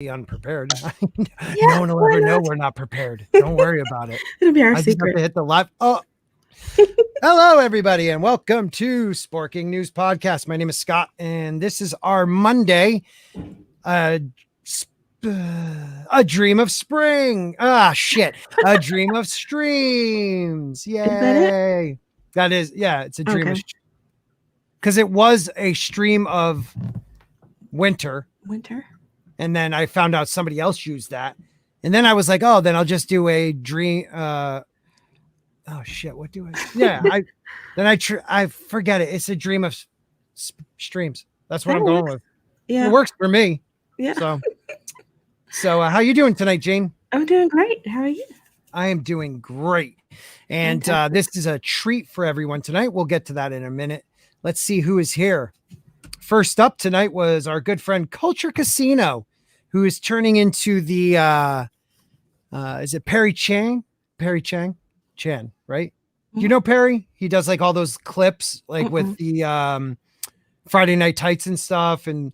unprepared. Yeah, No one will why ever know not? we're not prepared. Don't worry about it. It'll be our I just have to secret. hit the live. Oh, hello, everybody, and welcome to Sporking News Podcast. My name is Scott, and this is our Monday. Uh, a dream of spring. Ah, shit. A dream of streams. Is that it? Yay. That is, yeah, it's a dream of, Okay. because it was a stream of winter. Winter. And then I found out somebody else used that. And then I was like, oh, then I'll just do a dream. Oh shit. What do I? Yeah. I forget it. It's a dream of streams. That's what That I'm going works. with. Yeah. It works for me. Yeah. So how you doing tonight, Jayne? I'm doing great. How are you? I am doing great. And this is a treat for everyone tonight. We'll get to that in a minute. Let's see who is here. First up tonight was our good friend Culture Casino, who is turning into the is it Perry Chang? Perry Chang? Chan, right? Do you know Perry? He does like all those clips like with the Friday Night Tights and stuff, and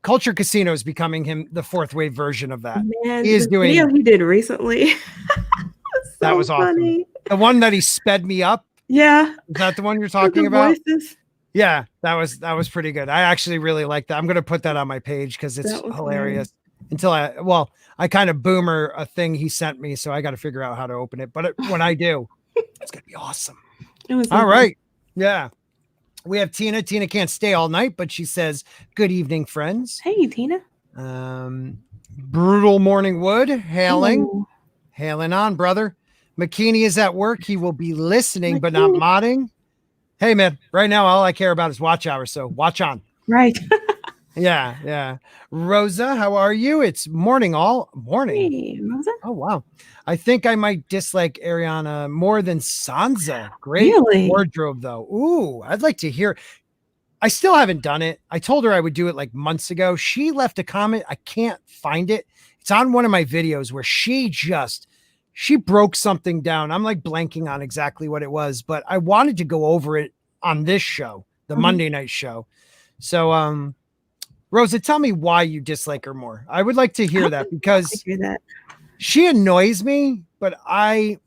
Culture Casino is becoming him the fourth wave version of that. Man, He is doing video he did recently. that was funny. Awesome. The one that he sped me up. Yeah. Is that the one you're talking about? Voices. Yeah, that was pretty good. I actually really like that. I'm going to put that on my page because it's hilarious. Funny. I kind of boomer a thing he sent me, so I got to figure out how to open it. But when I do, it's going to be awesome. All right. Yeah. We have Tina. Tina can't stay all night, but she says, good evening, friends. Hey, Tina. Brutal Morning Wood, hailing. Hello. Hailing on, brother. McKinney is at work. He will be listening, but not modding. Hey, man, right now, all I care about is watch hours. So watch on. Right. Yeah. Rosa, how are you? It's morning all. Morning. Hey, Rosa. Oh, wow. I think I might dislike Arianne more than Sansa. Great wardrobe, though. Ooh, I'd like to hear. I still haven't done it. I told her I would do it like months ago. She left a comment. I can't find it. It's on one of my videos where she broke something down. I'm like blanking on exactly what it was, but I wanted to go over it on this show, the Monday night show. So, Rosa, tell me why you dislike her more. I would like to hear that because she annoys me, but I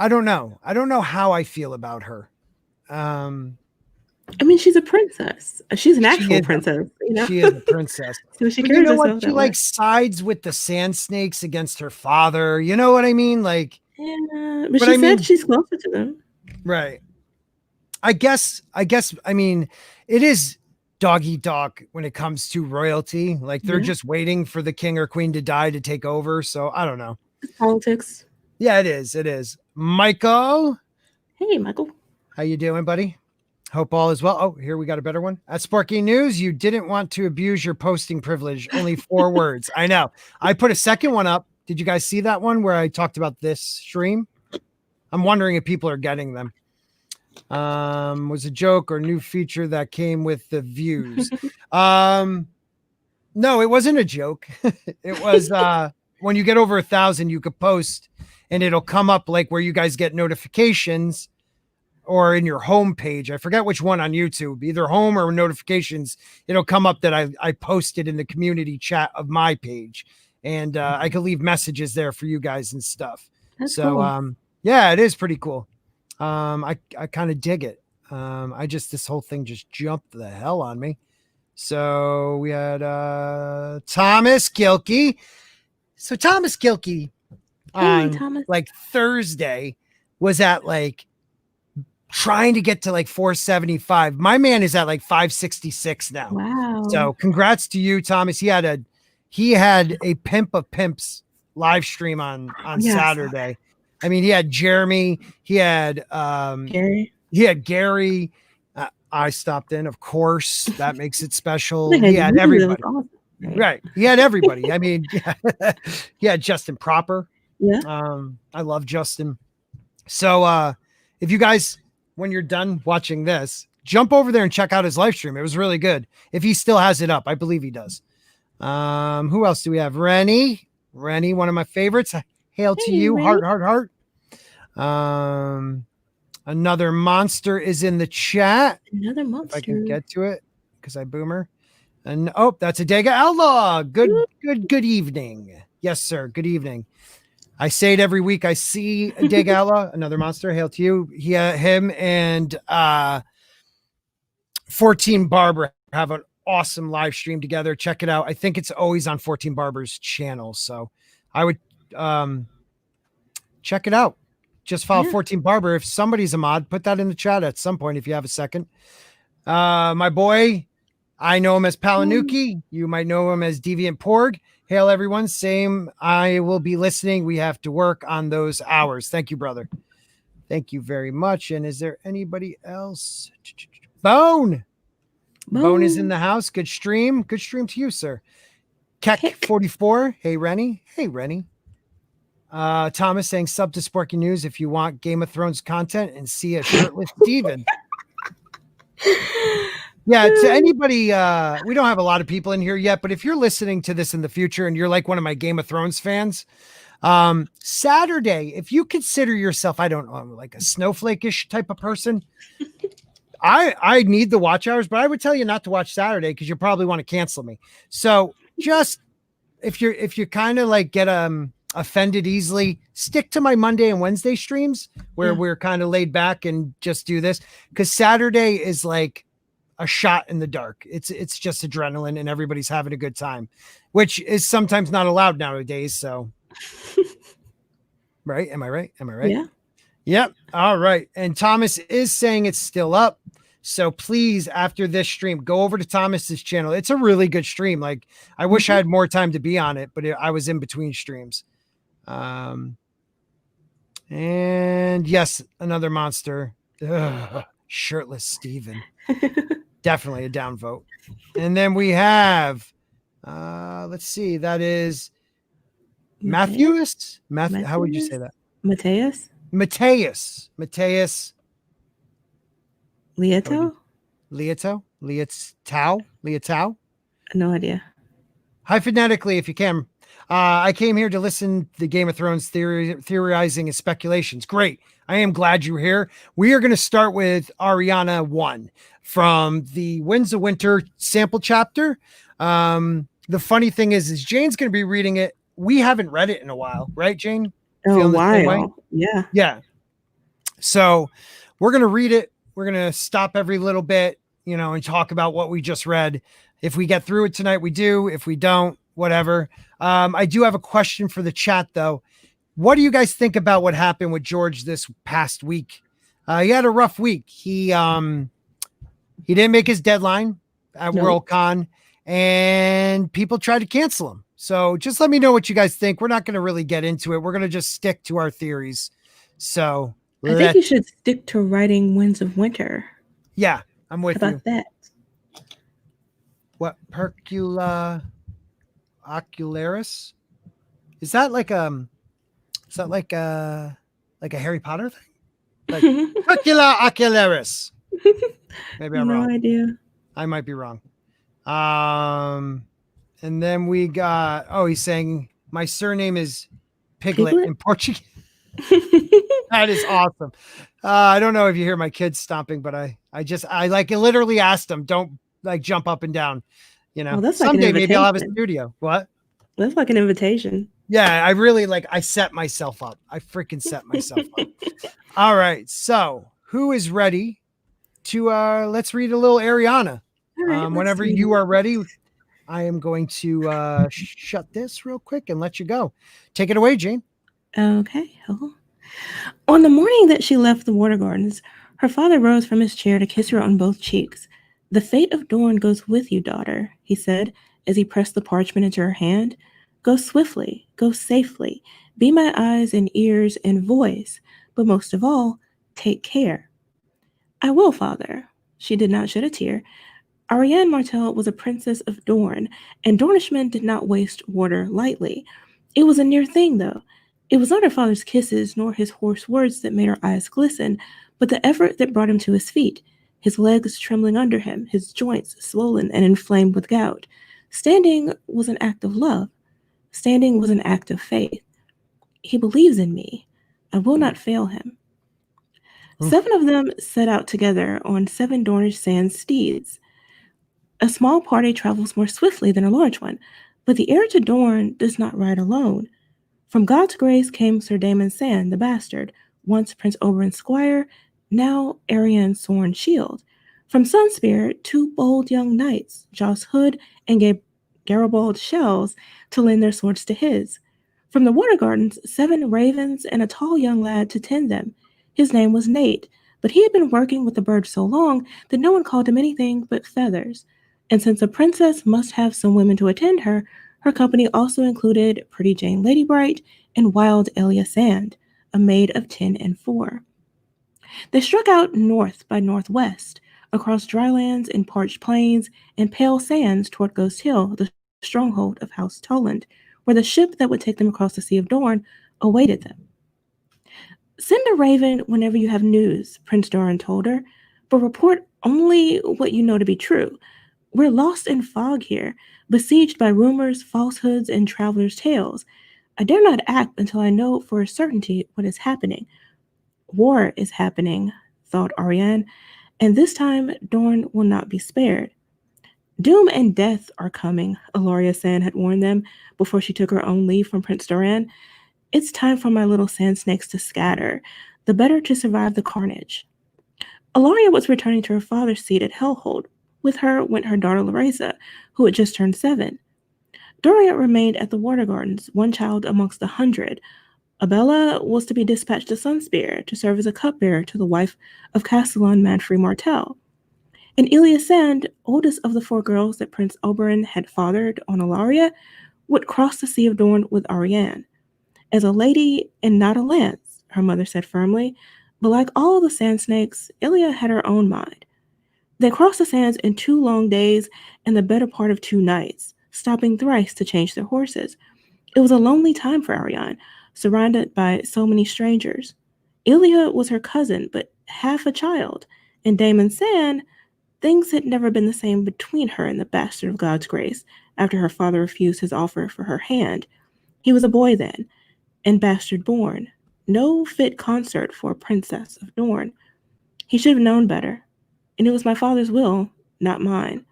don't know. I don't know how I feel about her. I mean, she's a princess. She's an actual princess. She is a princess. So she carries herself She like sides with the sand snakes against her father. You know what I mean? Like, yeah, but she said she's closer to them. Right. I guess. I mean, it is dog eat dog when it comes to royalty. Like they're just waiting for the king or queen to die to take over. So I don't know. It's politics. Yeah, it is. It is. Michael. Hey, Michael. How you doing, buddy? Hope all is well. Oh, here we got a better one. At Sparky News, you didn't want to abuse your posting privilege. Only 4 words. I know. I put a second one up. Did you guys see that one where I talked about this stream? I'm wondering if people are getting them. Was a joke or new feature that came with the views. No, it wasn't a joke. It was when you get over 1,000, you could post and it'll come up like where you guys get notifications. Or in your home page. I forget which one on YouTube, either home or notifications. It'll come up that I posted in the community chat of my page. And I could leave messages there for you guys and stuff. That's cool. Yeah, it is pretty cool. I kind of dig it. This whole thing just jumped the hell on me. So we had Thomas Gilkey. So Thomas Gilkey on like Thursday was at like trying to get to like 475. My man is at like 566 now. Wow. So congrats to you, Thomas. He had a Pimp of Pimps live stream on Saturday. I mean, he had Jeremy, he had Gary. He had Gary. I stopped in, of course. That makes it special. He had everybody. Awesome. Right. He had everybody. I mean, he had Justin Proper. Yeah. I love Justin. So if you guys, when you're done watching this, jump over there and check out his live stream. It was really good. If he still has it up, I believe he does. Who else do we have? Rennie, one of my favorites. Hail to you. Rennie. Heart. Another monster is in the chat. Another monster. If I can get to it because I boomer. And oh, that's a Dega Outlaw. Good evening. Yes, sir. Good evening. I say it every week. I see a Dega Outlaw, another monster. Hail to you. Him and 14 Barber have an awesome live stream together. Check it out. I think it's always on 14 Barber's channel. So I would check it out. Just follow 14 Barber. If somebody's a mod, put that in the chat at some point if you have a second. My boy, I know him as Palanuki. You might know him as Deviant Porg. Hail, everyone. Same. I will be listening. We have to work on those hours. Thank you, brother. Thank you very much. And is there anybody else? Bone is in the house. Good stream. Good stream to you, sir. Keck44. Hey, Rennie. Hey, Rennie. Thomas saying sub to Sparky News if you want Game of Thrones content and see a shirtless Steven. Yeah, to anybody, we don't have a lot of people in here yet, but if you're listening to this in the future and you're like one of my Game of Thrones fans, Saturday, if you consider yourself, I don't know, like a snowflake-ish type of person, I need the watch hours, but I would tell you not to watch Saturday because you probably want to cancel me. So just if you kind of like get offended easily, stick to my Monday and Wednesday streams where we're kind of laid back and just do this, because Saturday is like a shot in the dark. It's just adrenaline and everybody's having a good time, which is sometimes not allowed nowadays. So right, am I right? Yeah. Yep. All right. And Thomas is saying it's still up, so please, after this stream, go over to Thomas's channel. It's a really good stream. Like, I wish I had more time to be on it, but I was in between streams. And yes, another monster. Ugh, shirtless Steven. Definitely a downvote. And then we have let's see, that is Matthews. How would you say that? Mateus Leotau. No idea. Hi, phonetically, if you can. I came here to listen to the Game of Thrones theorizing and speculations. Great. I am glad you're here. We are going to start with Arianne 1 from the Winds of Winter sample chapter. The funny thing is Jayne's going to be reading it. We haven't read it in a while, right, Jayne? A while. Yeah. Yeah. So we're going to read it. We're going to stop every little bit, and talk about what we just read. If we get through it tonight, we do. If we don't, whatever. I do have a question for the chat, though. What do you guys think about what happened with George this past week? He had a rough week. He didn't make his deadline at Worldcon, and people tried to cancel him. So just let me know what you guys think. We're not going to really get into it. We're going to just stick to our theories. So I think you should stick to writing Winds of Winter. Yeah, I'm with you. About that. What, Percula Ocularis? Is that like a Harry Potter thing? Like Percula Ocularis. Maybe I'm wrong. No idea. I might be wrong. And then we got, he's saying my surname is Piglet in Portuguese. That is awesome. I don't know if you hear my kids stomping, but I like literally asked them, don't like jump up and down, that's someday like maybe I'll have a studio. What? That's like an invitation. Yeah. I really I set myself up. I freaking set myself up. All right. So who is ready to, let's read a little Arianne. Right, whenever you are ready, I am going to shut this real quick and let you go. Take it away, Jayne. Okay. Hello. On the morning that she left the Water Gardens, her father rose from his chair to kiss her on both cheeks. "The fate of Dorne goes with you, daughter," he said as he pressed the parchment into her hand. "Go swiftly, go safely, be my eyes and ears and voice, but most of all, take care." "I will, father." She did not shed a tear. Arianne Martell was a princess of Dorne, and Dornishmen did not waste water lightly. It was a near thing, though. It was not her father's kisses nor his hoarse words that made her eyes glisten, but the effort that brought him to his feet, his legs trembling under him, his joints swollen and inflamed with gout. Standing was an act of love. Standing was an act of faith. "He believes in me. I will not fail him." 7 of them set out together on 7 Dornish sand steeds. A small party travels more swiftly than a large one, but the heir to Dorne does not ride alone. From God's grace came Sir Damon Sand, the bastard, once Prince Oberyn's squire, now Arianne's sworn shield. From Sunspear, two bold young knights, Joss Hood and Garibald Shells, to lend their swords to his. From the Water Gardens, 7 ravens and a tall young lad to tend them. His name was Nate, but he had been working with the bird so long that no one called him anything but Feathers. And since a princess must have some women to attend her, her company also included pretty Jane Ladybright and wild Elia Sand, a maid of 10 and 4. They struck out north by northwest, across drylands and parched plains and pale sands toward Ghost Hill, the stronghold of House Toland, where the ship that would take them across the Sea of Dorne awaited them. Send a raven whenever you have news, Prince Doran told her, but report only what you know to be true. We're lost in fog here, besieged by rumors, falsehoods, and travelers' tales. I dare not act until I know for a certainty what is happening. War is happening, thought Arianne, and this time Dorne will not be spared. Doom and death are coming, Eloria Sand had warned them before she took her own leave from Prince Doran. It's time for my little sand snakes to scatter, the better to survive the carnage. Eloria was returning to her father's seat at Hellhold. With her went her daughter Larisa, who had just turned 7. Doria remained at the Water Gardens, one child amongst 100. Abella was to be dispatched to Sunspear to serve as a cupbearer to the wife of Castellan Manfrey Martell. And Elia Sand, oldest of the 4 girls that Prince Oberyn had fathered on Alaria, would cross the Sea of Dorne with Arianne. As a lady and not a lance, her mother said firmly, but like all the sand snakes, Elia had her own mind. They crossed the sands in 2 long days and the better part of 2 nights, stopping thrice to change their horses. It was a lonely time for Arianne, surrounded by so many strangers. Elia was her cousin, but half a child, and Damon Sand, things had never been the same between her and the bastard of God's grace after her father refused his offer for her hand. He was a boy then, and bastard born. No fit consort for a princess of Dorne. He should have known better, and it was my father's will, not mine.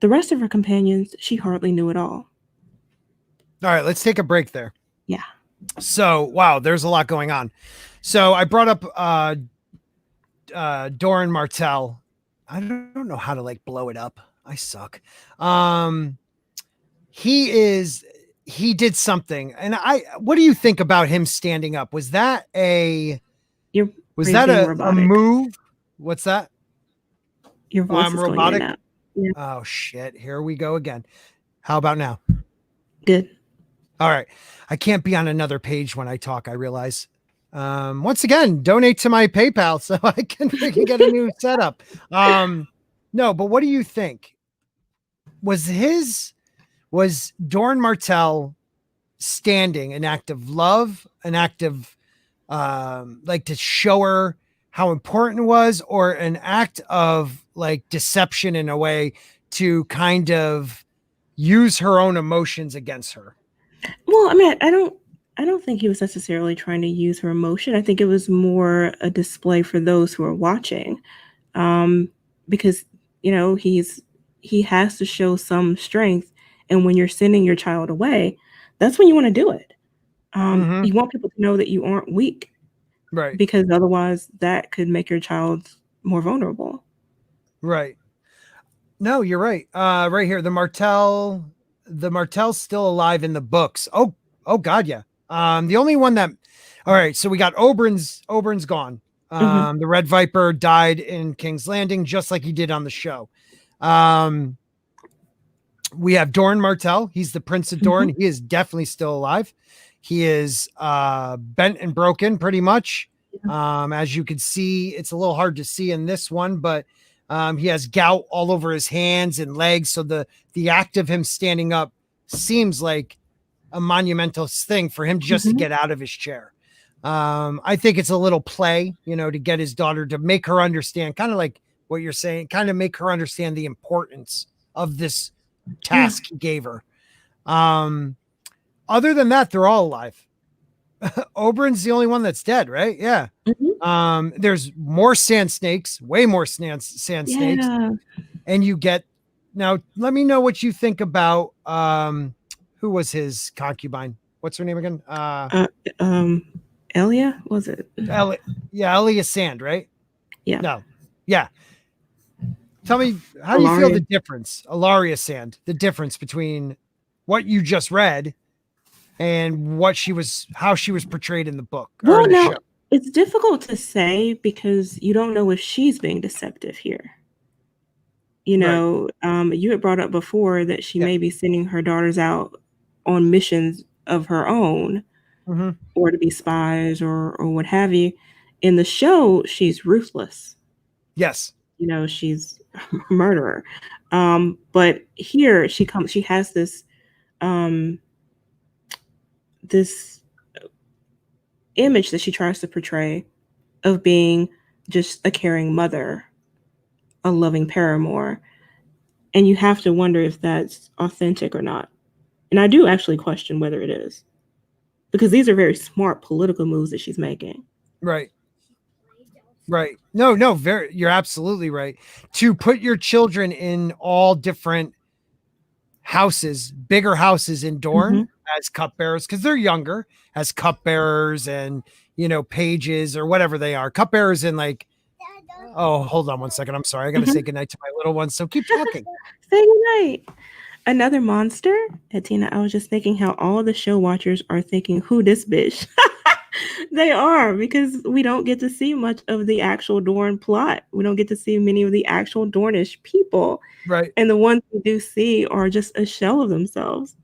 The rest of her companions, she hardly knew at all. All right, let's take a break there. Yeah. So, wow, there's a lot going on. So I brought up Doran Martell. I don't know how to like blow it up. I suck. He did something. And what do you think about him standing up? Was that a move? What's that? Your voice is robotic. Going yeah. Oh shit. Here we go again. How about now? Good. All right. I can't be on another page when I talk, I realize. Once again, donate to my PayPal so I can get a new setup. No, but what do you think? Was Doran Martell standing an act of love, an act of like to show her how important it was, or an act of like deception in a way to kind of use her own emotions against her? Well, I mean, I don't think he was necessarily trying to use her emotion. I think it was more a display for those who are watching, because he has to show some strength, and when you're sending your child away, that's when you want to do it. You want people to know that you aren't weak, right? Because otherwise, that could make your child more vulnerable. Right. No, you're right. Right here, the Martell's still alive in the books. Oh God, yeah. The only one that, all right. So we got Oberyn's gone. The Red Viper died in King's Landing, just like he did on the show. We have Doran Martell. He's the Prince of Dorne. He is definitely still alive. He is bent and broken pretty much. As you can see, it's a little hard to see in this one, but he has gout all over his hands and legs. So the act of him standing up seems like a monumental thing for him just to get out of his chair. I think it's a little play, to get his daughter, to make her understand, kind of like what you're saying, kind of make her understand the importance of this task he gave her. Other than that, they're all alive. Oberyn's the only one that's dead, right? Yeah. There's more sand snakes, way more sand snakes, and you get Now let me know what you think about who was his concubine? What's her name again? Elia, was it? Elia Sand, right? Yeah. No. Yeah. Tell me, how do you feel Ilaria. the difference, Ilaria Sand, the difference between what you just read and how she was portrayed in the book or Well, in the now show? it's difficult to say because you don't know if she's being deceptive here. You Right. know, you had brought up before that she Yeah. may be sending her daughters out on missions of her own Mm-hmm. or to be spies or what have you. In the show, she's ruthless. Yes. You know, she's a murderer. But here she has um, this image that she tries to portray of being just a caring mother, a loving paramour. And you have to wonder if that's authentic or not. And I do actually question whether it is. Because these are very smart political moves that she's making. Right. Right. No, you're absolutely right. To put your children in all different houses, bigger houses in Dorne Mm-hmm. as cupbearers, because they're younger, as cupbearers and pages or whatever they are. Cupbearers in like, oh, hold on one second. I'm sorry. I gotta Mm-hmm. say goodnight to my little ones. So keep talking. Say goodnight. Another monster? Tina, I was just thinking how all the show watchers are thinking, who this bitch? They are, because we don't get to see much of the actual Dorne plot. We don't get to see many of the actual Dornish people. Right. And the ones we do see are just a shell of themselves.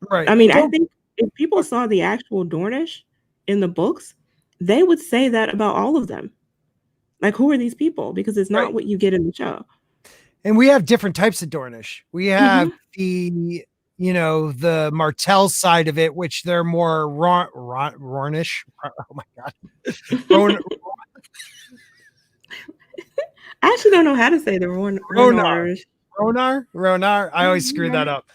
Right. I And mean, I don't think if people saw the actual Dornish in the books, they would say that about all of them. Like, who are these people? Because it's right. not what you get in the show. And we have different types of Dornish. We have Mm-hmm. the Martell side of it, which they're more Rornish. Oh my God. Ron, I actually don't know how to say the Ronar. Renars. Ronar. I always screw that up.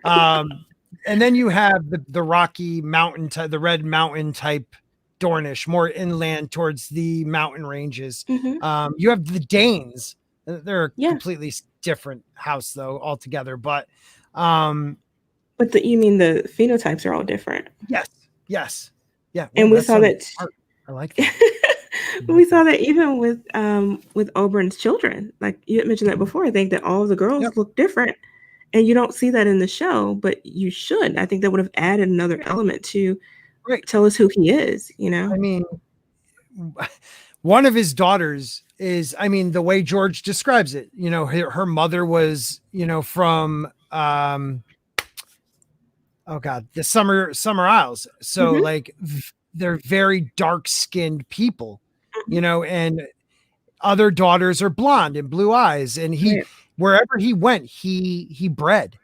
And then you have the Rocky Mountain, the Red Mountain type Dornish, more inland towards the mountain ranges. Mm-hmm. You have the Danes. They're a Yeah. completely different house though altogether. But But you mean the phenotypes are all different. yes. Yeah. And Ooh, we that saw sounded that smart. I like that. we saw that even with Oberyn's children. Like you had mentioned that before. I think that all of the girls Yep. look different. And you don't see that in the show, but you should. I think that would have added another element to Right. tell us who he is, you know? I mean, one of his daughters is, the way George describes it, her mother was, from, oh God, the Summer Isles. So Mm-hmm. like they're very dark skinned people, Mm-hmm. and other daughters are blonde and blue eyes. And Right. wherever he went, he bred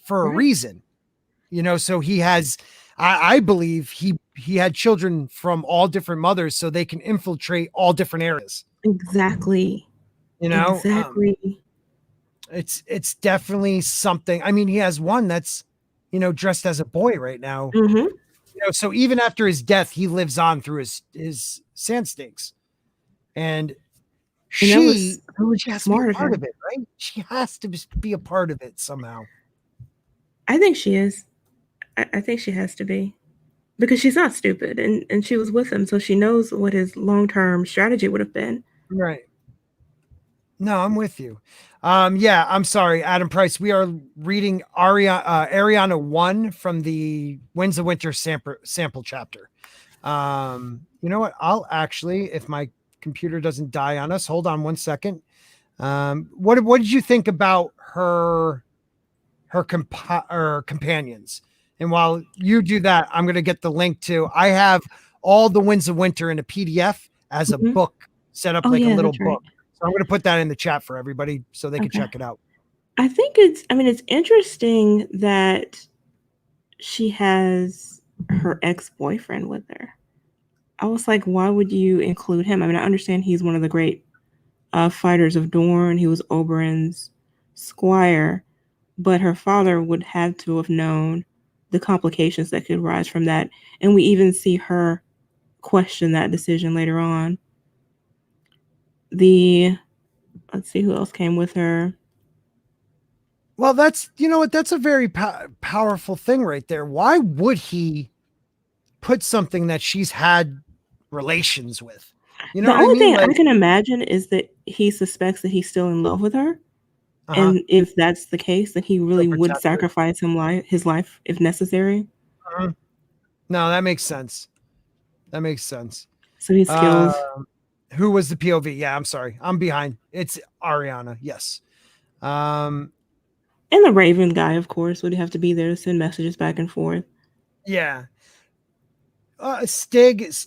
for a Right. reason, so he has, I believe he had children from all different mothers so they can infiltrate all different areas. Exactly. You know, Exactly. it's definitely something. He has one that's, dressed as a boy right now. Mm-hmm. So even after his death, he lives on through his sand snakes, and And that was she has to be a smart of part her. of it, right? She has to be a part of it somehow. I think she is. I think she has to be. Because she's not stupid and she was with him, so she knows what his long-term strategy would have been. Right. No, I'm with you. Yeah, I'm sorry, Adam Price. We are reading Ariana 1 from the Winds of Winter sample chapter. You know what? I'll actually, if my computer doesn't die on us, hold on one second. What did you think about her companions? And while you do that, I'm going to get the link to. I have all the Winds of Winter in a PDF as a Mhm. book, set up Oh, like a yeah, little that's right. book. So I'm going to put that in the chat for everybody so they can Okay. check it out. I think it's interesting that she has her ex-boyfriend with her. I was like, why would you include him? I mean, I understand he's one of the great fighters of Dorne. He was Oberyn's squire, but her father would have to have known the complications that could rise from that. And we even see her question that decision later on. Let's see who else came with her. Well, that's, you know what, that's a very powerful thing right there. Why would he put something that she's had relations with? You know The what I only mean? thing I Like, can imagine is that he suspects that he's still in love with her. uh-huh. And if that's the case, then he He'll really would protect her. sacrifice his life if necessary. Uh-huh. No, that makes sense. That makes sense. So he's Uh, skilled. who was the POV? Yeah, I'm sorry. I'm behind. It's Arianne. Yes. Um, And the Raven guy, of course, would have to be there to send messages back and forth. yeah. Stig is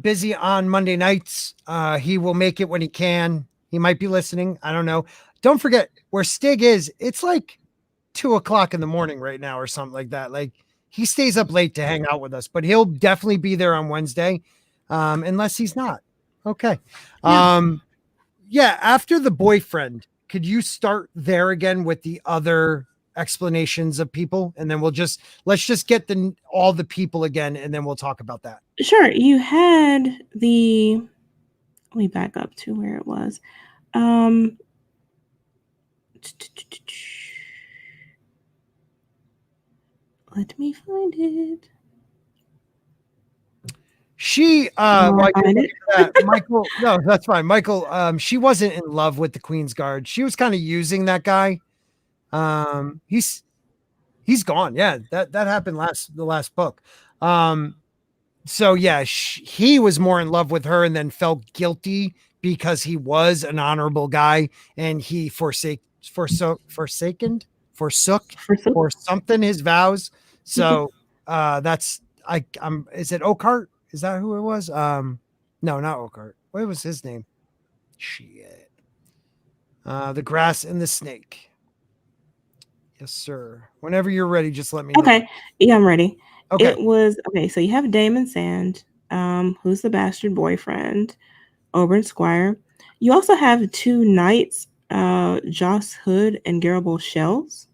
busy on Monday nights. He will make it when he can. He might be listening. I don't know. Don't forget where Stig is. It's like 2:00 in the morning right now or something like that. Like he stays up late to hang out with us, but he'll definitely be there on Wednesday, unless he's not. Okay. Yeah. Yeah. After the boyfriend, could you start there again with the other explanations of people, and then let's just get all the people again, and then we'll talk about that. Sure. You had the. Let me back up to where it was. Let me find it. She while you're looking at that, Michael, no, that's fine. Michael, she wasn't in love with the Queen's Guard. She was kind of using that guy. He's gone. Yeah, that happened the last book. So yeah, he was more in love with her and then felt guilty because he was an honorable guy and he forsook or something his vows. So that's I'm is it Oakheart? Is that who it was? No, not Oakheart. What was his name? Shit. The Grass and the Snake. Yes, sir. Whenever you're ready, just let me know. Okay. Yeah, I'm ready. Okay. It was okay. So you have Damon Sand, who's the bastard boyfriend, Oberyn Squire. You also have two knights, Joss Hood and Garable Shells,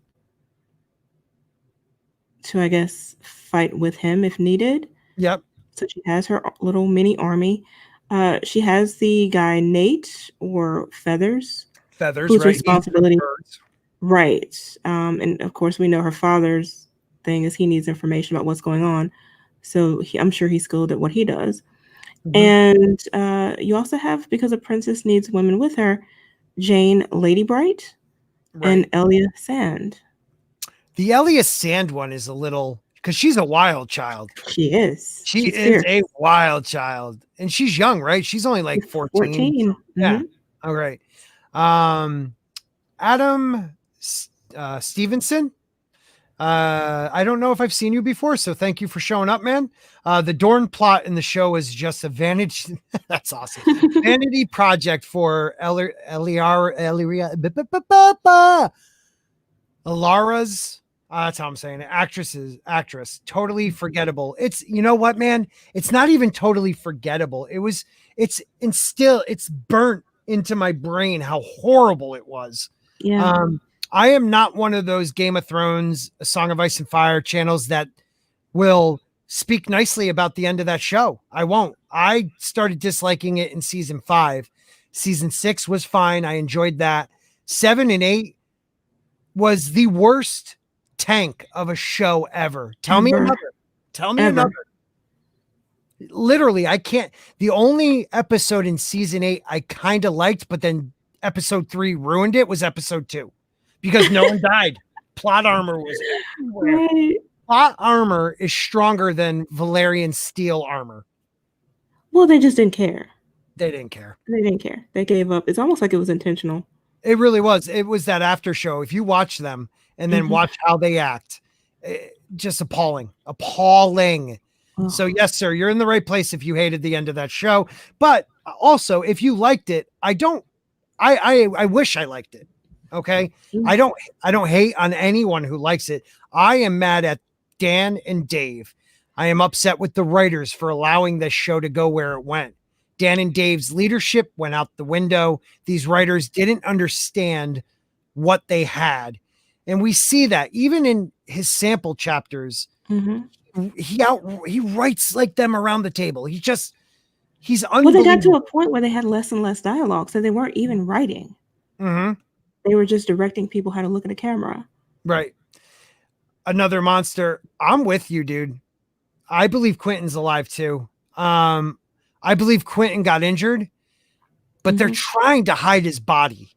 to I guess fight with him if needed. Yep. So she has her little mini army. She has the guy Nate or Feathers, whose Right? responsibility, right? And of course, we know her father's thing is he needs information about what's going on. So I'm sure he's skilled at what he does. And you also have, because a princess needs women with her, Jayne Ladybright and Elia Sand. The Elia Sand one is a little, because she's a wild child. She is. She's a wild child. And she's young, right? She's only like 14. 14. Yeah. All right. Adam Stevenson. I don't know if I've seen you before, so thank you for showing up, man. The Dorn plot in the show is just a vanity. That's awesome. Vanity project for Alara's. That's how I'm saying it. Actress. Totally forgettable. It's, you know what, man? It's not even totally forgettable. It's burnt into my brain how horrible it was. Yeah. I am not one of those Game of Thrones, A Song of Ice and Fire channels that will speak nicely about the end of that show. I won't. I started disliking it in season 5. Season 6 was fine. I enjoyed that. 7 and 8 was the worst tank of a show ever. Tell me another. Literally, I can't. The only episode in season 8 I kind of liked, but then episode 3 ruined it, was episode 2. Because no one died. Plot armor was everywhere. Right. Plot armor is stronger than Valyrian steel armor. Well, they just didn't care. They didn't care. They gave up. It's almost like it was intentional. It really was. It was that after show. If you watch them and then watch how they act, just appalling. Oh. So yes, sir, you're in the right place if you hated the end of that show. But also, if you liked it, I wish I liked it. Okay. I don't hate on anyone who likes it. I am mad at Dan and Dave. I am upset with the writers for allowing this show to go where it went. Dan and Dave's leadership went out the window. These writers didn't understand what they had. And we see that even in his sample chapters, he writes like them around the table. He's unbelievable. Well, they got to a point where they had less and less dialogue, so they weren't even writing. They were just directing people how to look at a camera. Right. Another monster. I'm with you, dude. I believe Quentin's alive too. I believe Quentin got injured, but they're trying to hide his body.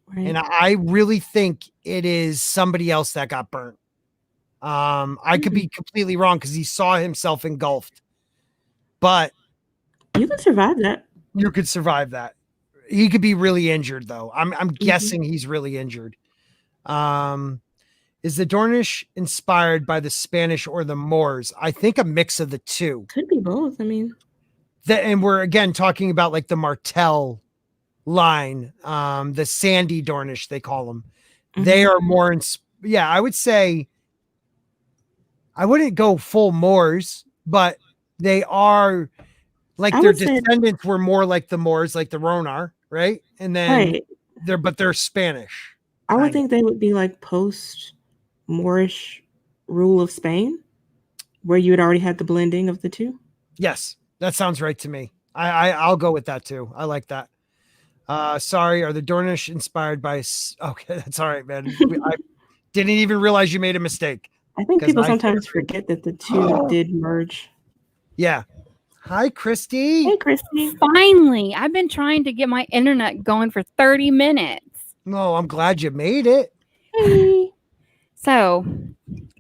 Right. And I really think it is somebody else that got burnt. I could be completely wrong because he saw himself engulfed. But you can survive that. You could survive that. He could be really injured though. I'm guessing he's really injured. Is the Dornish inspired by the Spanish or the Moors? I think a mix of the two. Could be both. I mean, and we're again talking about like the Martell line, the sandy Dornish, they call them. They are more, I would say, I wouldn't go full Moors, but they are like their descendants were more like the Moors, like the Ronar, right? And then they're Spanish. I would think they would be like post-Moorish rule of Spain, where you had already had the blending of the two. Yes, that sounds right to me. I'll go with that too. I like that. Sorry, are the Dornish inspired by? Okay, that's all right, man. I didn't even realize you made a mistake. I think people sometimes forget that the two did merge. Yeah. Hi, Christy. Hey, Christy. Finally, I've been trying to get my internet going for 30 minutes. No, I'm glad you made it. Hey. So,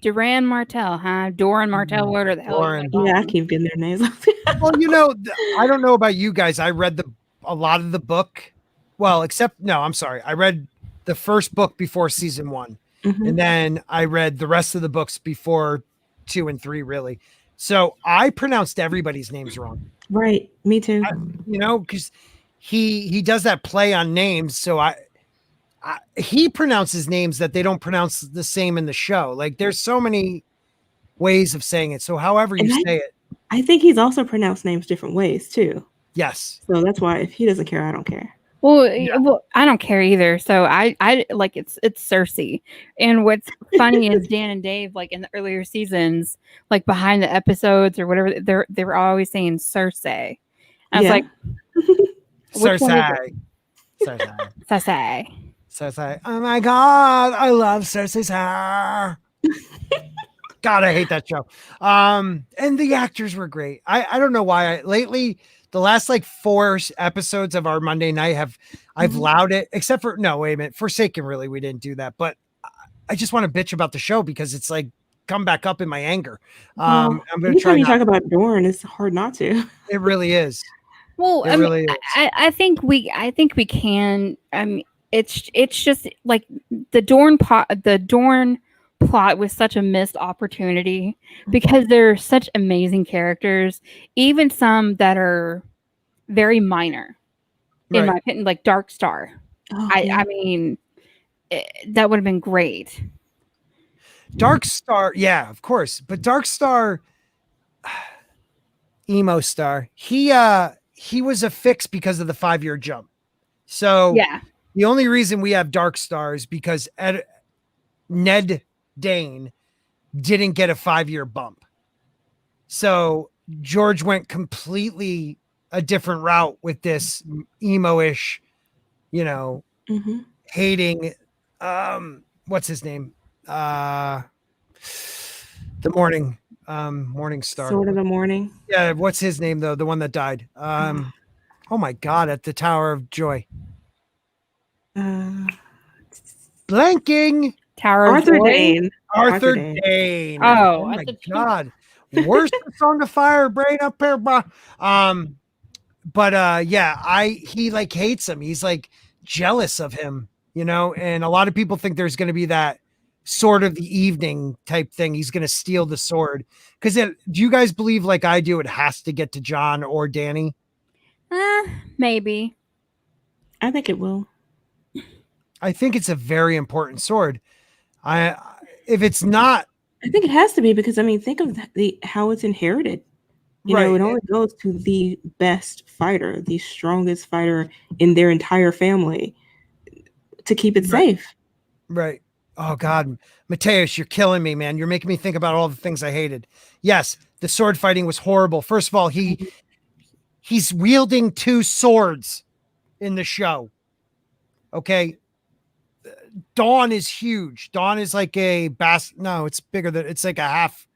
Duran Martell, huh? Doran Martell, whatever the hell. Yeah, I keep getting their names. Well, I don't know about you guys. I read a lot of the book. Well, I read the first book before season 1. And then I read the rest of the books before 2 and 3, really. So I pronounced everybody's names wrong. Right. Me too. Because he does that play on names. So he pronounces names that they don't pronounce the same in the show. Like there's so many ways of saying it. So however you say it. I think he's also pronounced names different ways too. Yes. So that's why if he doesn't care, I don't care. Well, I don't care either. So I like it's Cersei. And what's funny is Dan and Dave, like in the earlier seasons, like behind the episodes or whatever, they were always saying Cersei. I was like, Cersei. Oh my God, I love Cersei's hair. God, I hate that show. And the actors were great. I don't know why lately. The last like 4 episodes of our Monday night I've allowed it, except for wait a minute, Forsaken. Really, we didn't do that, but I just want to bitch about the show because it's like come back up in my anger. I'm going to try. You talk about Dorne, it's hard not to. It really is. Well, I think we can. It's just like the Dorne plot was such a missed opportunity because there are such amazing characters, even some that are very minor, in my opinion, like Dark Star. I mean, that would have been great. Dark Star, yeah, of course, but Dark Star, emo star, he was a fix because of the 5-year jump. So yeah, the only reason we have Dark Star is because Ned Dane didn't get a 5-year bump. So George went completely a different route with this emo-ish, hating, what's his name? The Morning Star. Sword of the Morning. Yeah. What's his name though? The one that died. Oh my God. At the Tower of Joy. Blanking. Arthur Dane. Arthur Dane. Oh my God. Worst Song of Fire, brain up here. He like hates him. He's like jealous of him, and a lot of people think there's going to be that Sword of the Evening type thing. He's going to steal the sword. Because do you guys believe like I do, it has to get to John or Danny? Maybe. I think it will. I think it's a very important sword. If it's not, I think it has to be because think of how it's inherited. It only goes to the best fighter, the strongest fighter in their entire family, to keep it safe. Right. Oh God, Mateus, you're killing me, man. You're making me think about all the things I hated. Yes, the sword fighting was horrible. First of all, he's wielding 2 swords in the show. Okay. Dawn is huge. Dawn is like a no, it's bigger than, it's like a half.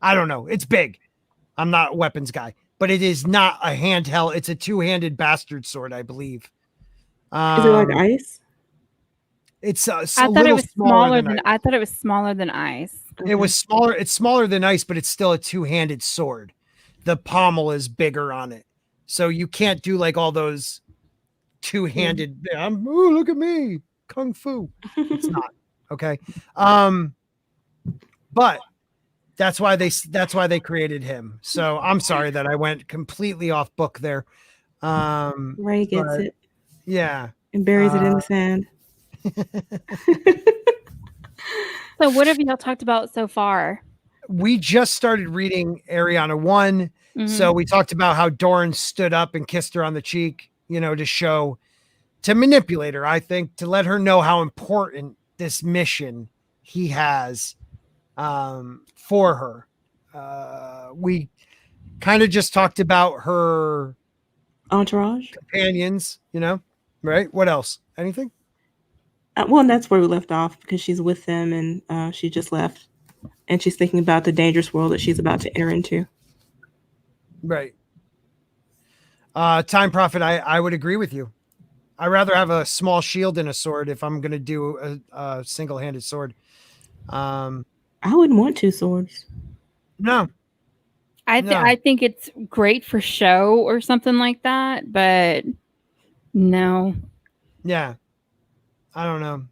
I don't know. It's big. I'm not a weapons guy, but it is not a handheld. It's a two-handed bastard sword, I believe. Is it like ice? It's I thought it was smaller than I thought it was smaller than ice. It was smaller. It's smaller than ice, but it's still a two-handed sword. The pommel is bigger on it, so you can't do like all those two-handed. Oh, look at me, kung fu. It's not okay. But that's why they created him. So I'm sorry that I went completely off book there. Ray gets it. Yeah, and buries it in the sand. So what have y'all talked about so far? We just started reading Arianne 1. Mm-hmm. So we talked about how Doran stood up and kissed her on the cheek, to manipulate her, I think, to let her know how important this mission he has for her. We kind of just talked about her entourage, companions, right? What else? Anything? Well, and that's where we left off, because she's with them and she just left, and she's thinking about the dangerous world that she's about to enter into. Right. Time Prophet, I would agree with you. I'd rather have a small shield than a sword if I'm going to do a single-handed sword. I wouldn't want two swords. No. I think it's great for show or something like that, but no. Yeah. I don't know.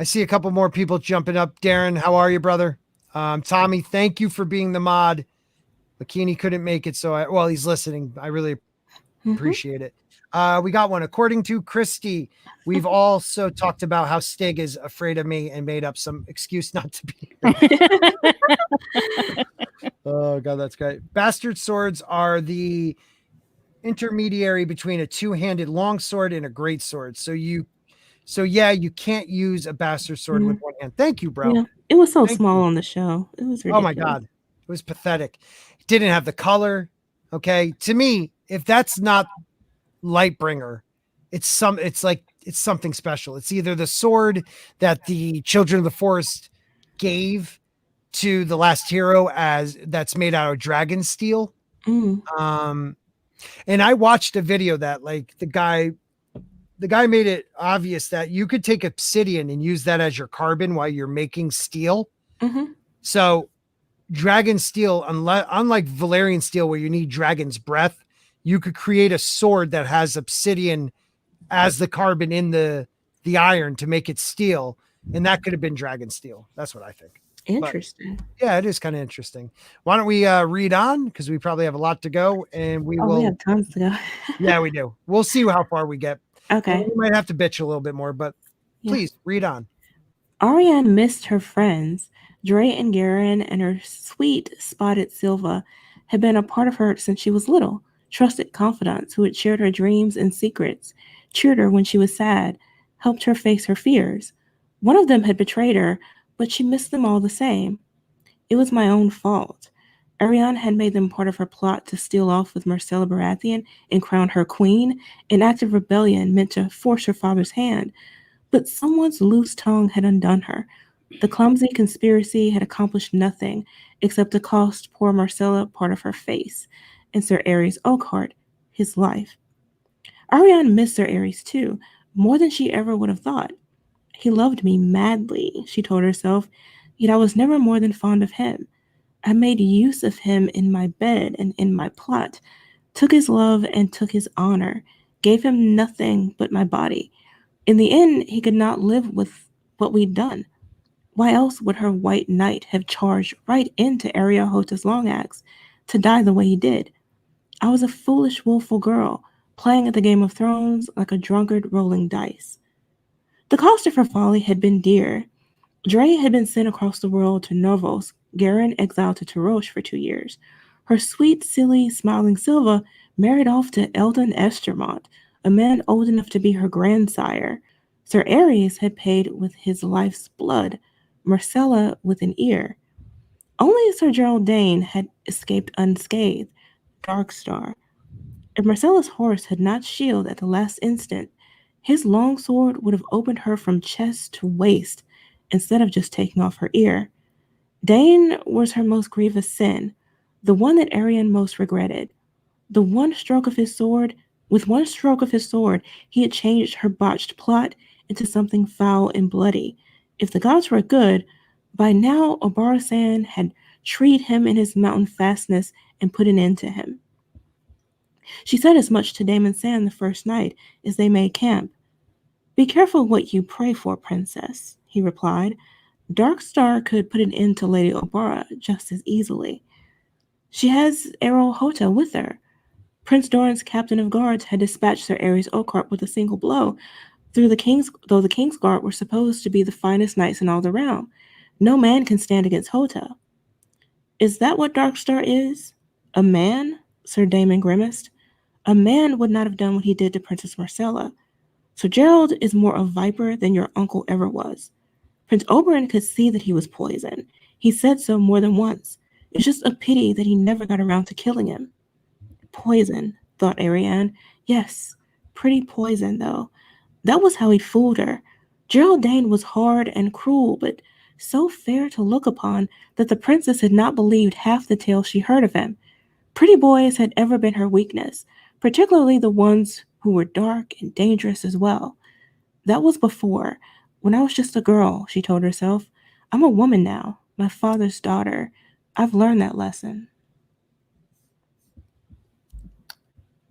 I see a couple more people jumping up. Darren, how are you, brother? Tommy, thank you for being the mod. Lakini couldn't make it, so he's listening. I really appreciate it. We got one. According to Christy, we've also talked about how Stig is afraid of me and made up some excuse not to be here. Oh, God, that's great. Bastard swords are the intermediary between a two-handed longsword and a greatsword. So you can't use a bastard sword with one hand. Thank you, bro. Yeah, it was so small on the show. It was ridiculous. Oh my God. It was pathetic. It didn't have the color. Okay. To me, if that's not Lightbringer, it's something special. It's either the sword that the Children of the Forest gave to the last hero that's made out of dragon steel. And I watched a video that the guy made it obvious that you could take obsidian and use that as your carbon while you're making steel. So dragon steel, unlike Valerian steel where you need dragon's breath, you could create a sword that has obsidian as the carbon in the iron to make it steel. And that could have been dragon steel. That's what I think. Interesting. But, yeah, it is kind of interesting. Why don't we read on? Because we probably have a lot to go, and we have tons to go. Yeah, we do. We'll see how far we get. Okay. We might have to bitch a little bit more, but please read on. Arianne missed her friends. Dre and Garen and her sweet spotted Silva had been a part of her since she was little. Trusted confidants who had shared her dreams and secrets, cheered her when she was sad, helped her face her fears. One of them had betrayed her, but she missed them all the same. It was my own fault. Arianne had made them part of her plot to steal off with Marcella Baratheon and crown her queen, an act of rebellion meant to force her father's hand. But someone's loose tongue had undone her. The clumsy conspiracy had accomplished nothing except to cost poor Marcella part of her face, and Sir Aerys Oakheart his life. Arianne missed Sir Aerys too, more than she ever would have thought. He loved me madly, she told herself, yet I was never more than fond of him. I made use of him in my bed and in my plot, took his love and took his honor, gave him nothing but my body. In the end, he could not live with what we'd done. Why else would her white knight have charged right into Ariahota's long axe to die the way he did? I was a foolish, willful girl, playing at the Game of Thrones like a drunkard rolling dice. The cost of her folly had been dear. Dre had been sent across the world to Novos, Garen exiled to Tarosh for 2 years. Her sweet, silly, smiling Silva married off to Eldon Estermont, a man old enough to be her grandsire. Sir Aerys had paid with his life's blood, Marcella with an ear. Only Sir Gerald Dane had escaped unscathed, Darkstar. If Marcella's horse had not shielded at the last instant, His long sword would have opened her from chest to waist instead of just taking off her ear. Dane was her most grievous sin, the one that Arianne most regretted. The one stroke of his sword, with one stroke of his sword, he had changed her botched plot into something foul and bloody. If the gods were good, by now Obara-san had treed him in his mountain fastness and put an end to him. She said as much to Damon Sand the first night as they made camp. "Be careful what you pray for, princess," he replied. "Darkstar could put an end to Lady Obara just as easily. She has Arrow Hota with her. Prince Doran's captain of guards had dispatched Sir Ares Oakheart with a single blow, though the King's Guard were supposed to be the finest knights in all the realm. No man can stand against Hota." "Is that what Darkstar is? A man?" Sir Damon grimaced. "A man would not have done what he did to Princess Marcella. Sir Gerald is more a viper than your uncle ever was. Prince Oberyn could see that he was poison. He said so more than once. It's just a pity that he never got around to killing him." Poison, thought Arianne. Yes, pretty poison, though. That was how he fooled her. Gerald Dane was hard and cruel, but so fair to look upon that the princess had not believed half the tales she heard of him. Pretty boys had ever been her weakness, particularly the ones who were dark and dangerous as well. That was before. When I was just a girl, she told herself. I'm a woman now, my father's daughter. I've learned that lesson.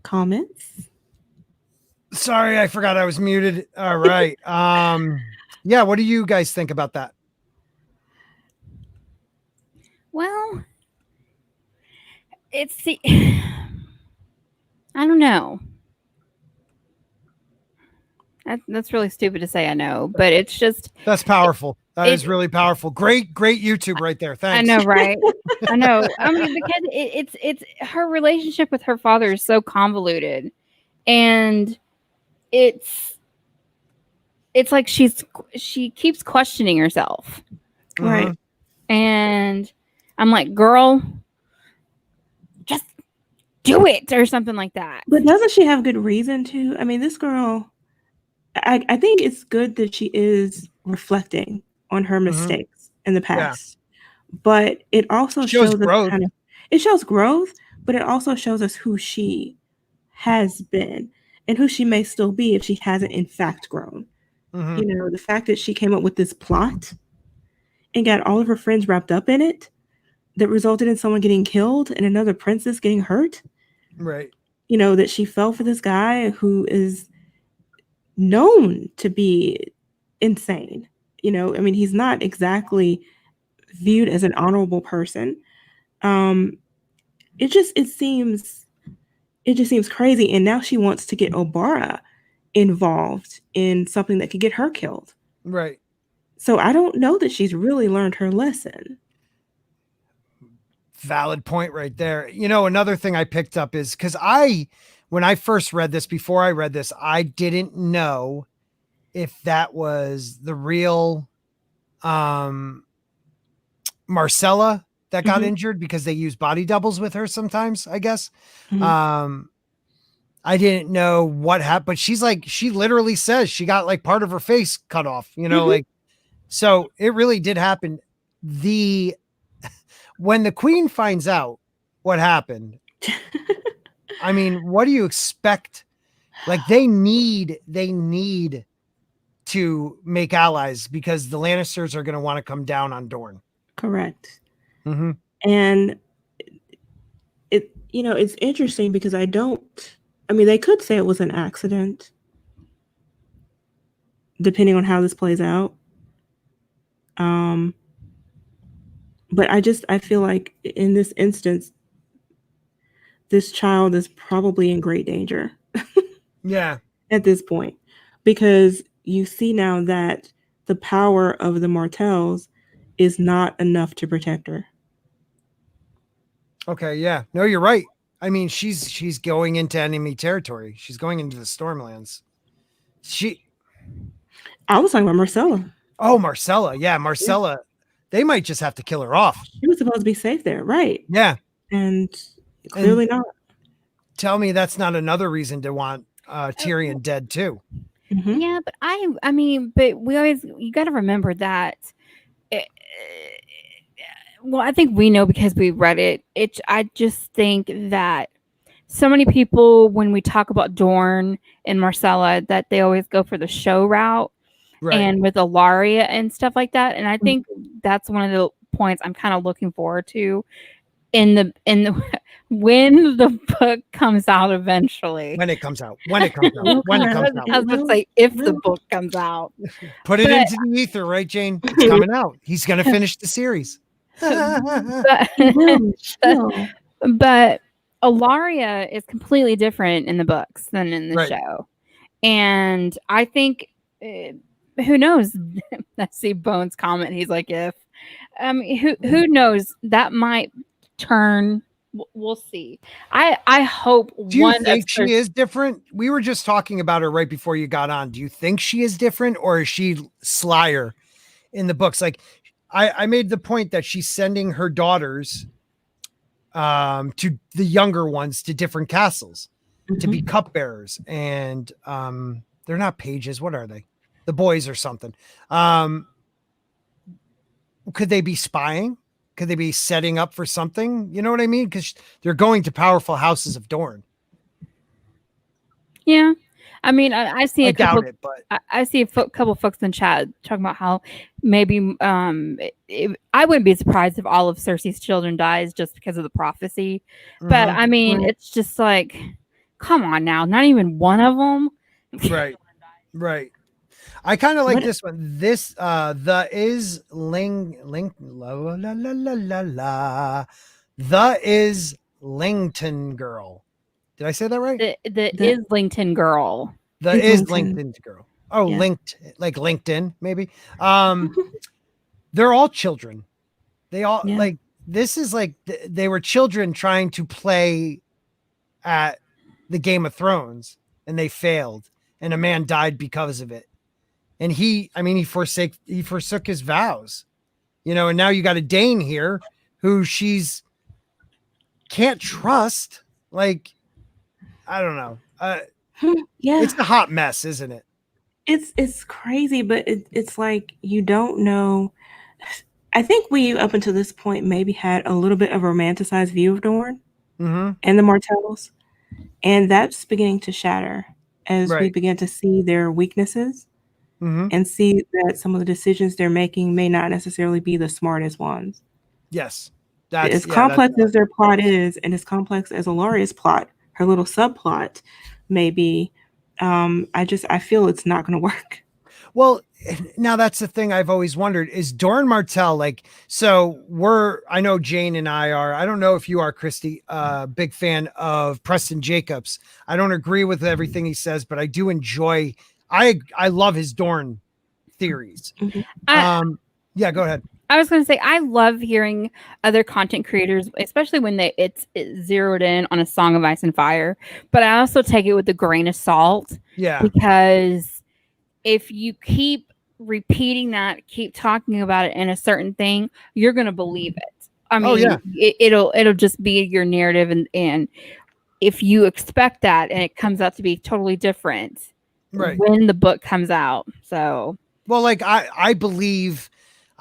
Comments? Sorry, I forgot I was muted. All right. Yeah, what do you guys think about that? Well, it's the I don't know. That's really stupid to say, I know, but it's just that's powerful. That is really powerful. Great YouTube right there. Thanks. I know, right? I know. I mean, because it's her relationship with her father is so convoluted, and it's like she keeps questioning herself, right? And I'm like, girl, just do it or something like that. But doesn't she have good reason to? I mean, this girl, I think it's good that she is reflecting on her mistakes in the past. Yeah. But it also shows growth. It shows growth, but it also shows us who she has been and who she may still be if she hasn't in fact grown. You know, the fact that she came up with this plot and got all of her friends wrapped up in it that resulted in someone getting killed and another princess getting hurt. Right. You know, that she fell for this guy who is known to be insane. You know, I mean, he's not exactly viewed as an honorable person. It just seems crazy. And now she wants to get Obara involved in something that could get her killed. Right. So I don't know that she's really learned her lesson. Valid point right there. You know, another thing I picked up is because when I first read this, before I read this, I didn't know if that was the real Marcella that got injured, because they use body doubles with her sometimes, I guess. I didn't know what happened, but she literally says she got like part of her face cut off, you know, like, so it really did happen. When the queen finds out what happened, I mean, what do you expect? Like they need to make allies because the Lannisters are going to want to come down on Dorne. Correct. And it, you know, it's interesting because I mean, they could say it was an accident, depending on how this plays out. But I feel like in this instance, this child is probably in great danger. Yeah. At this point, because you see now that the power of the Martells is not enough to protect her. Okay. Yeah. No, you're right. I mean, she's going into enemy territory. She's going into the Stormlands. I was talking about Marcella. Oh, Marcella. Yeah, Marcella. Yeah. They might just have to kill her off. She was supposed to be safe there, right? Yeah. And clearly not. Tell me that's not another reason to want Tyrion dead too. Mhm. Yeah, but I mean, but you got to remember that. It, well, I think we know because we read it. I just think that so many people, when we talk about Dorne and Marcella, that they always go for the show route Right. and with Ilaria and stuff like that. And I Mm-hmm. think that's one of the points I'm kind of looking forward to in the when the book comes out eventually. When it comes out. When it comes out. When it comes out. I was going to say if the book comes out. Put it But- into the ether, right, Jane? It's coming out. He's going to finish the series. but, He will. but Ilaria is completely different in the books than in the Right. show. And I think, who knows? I see Bones comment. He's like, if. Who knows? That might turn. We'll see. I hope. Do you think she is different? We were just talking about her right before you got on. Do you think she is different, or is she slyer in the books? Like, I made the point that she's sending her daughters to the younger ones to different castles to be cupbearers, and they're not pages. What are they? The boys or something. Could they be spying? Could they be setting up for something? You know what I mean? Because they're going to powerful houses of Dorne. Yeah, I mean, I see I doubt it, but I see a couple folks in chat talking about how maybe I wouldn't be surprised if all of Cersei's children dies just because of the prophecy. But I mean, it's just like, come on now, not even one of them. Right. I kind of like this one. This the is the is Langton girl. Did I say that right? The Islington girl. The Islington girl. Oh, yeah. Linked, like LinkedIn, maybe. They're all children. They all like, this is like they were children trying to play at the Game of Thrones, and they failed, and a man died because of it. And he forsook his vows, you know, and now you got a Dane here who she's can't trust. Like, I don't know. It's a hot mess, isn't it? It's crazy, but it's like, you don't know. I think we, up until this point, maybe had a little bit of a romanticized view of Dorne and the Martells. And that's beginning to shatter as we begin to see their weaknesses. And see that some of the decisions they're making may not necessarily be the smartest ones. Yes. As complex as their plot is, and as complex as Ilaria's plot, her little subplot may be, I feel it's not going to work. Well, now that's the thing I've always wondered, is Dorne Martell, like, so I know Jane and I are, I don't know if you are, Christy, big fan of Preston Jacobs. I don't agree with everything he says, but I do enjoy I love his Dorne theories. Yeah, go ahead. I was going to say, I love hearing other content creators, especially when it's zeroed in on a Song of Ice and Fire. But I also take it with a grain of salt. Yeah. Because if you keep repeating that, keep talking about it in a certain thing, you're going to believe it. I mean, it'll just be your narrative. And if you expect that and it comes out to be totally different, when the book comes out. So, well, like I believe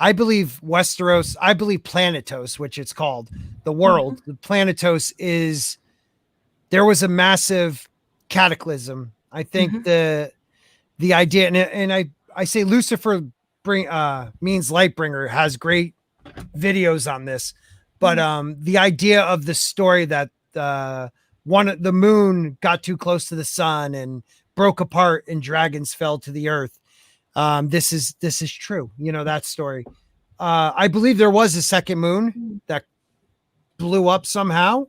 Westeros, I believe Planetos, which it's called, the world. The Planetos there was a massive cataclysm. I think the idea, and I say Lucifer means Lightbringer, has great videos on this, but the idea of the story that the moon got too close to the sun and broke apart and dragons fell to the earth. This is true. You know, that story. I believe there was a second moon that blew up somehow.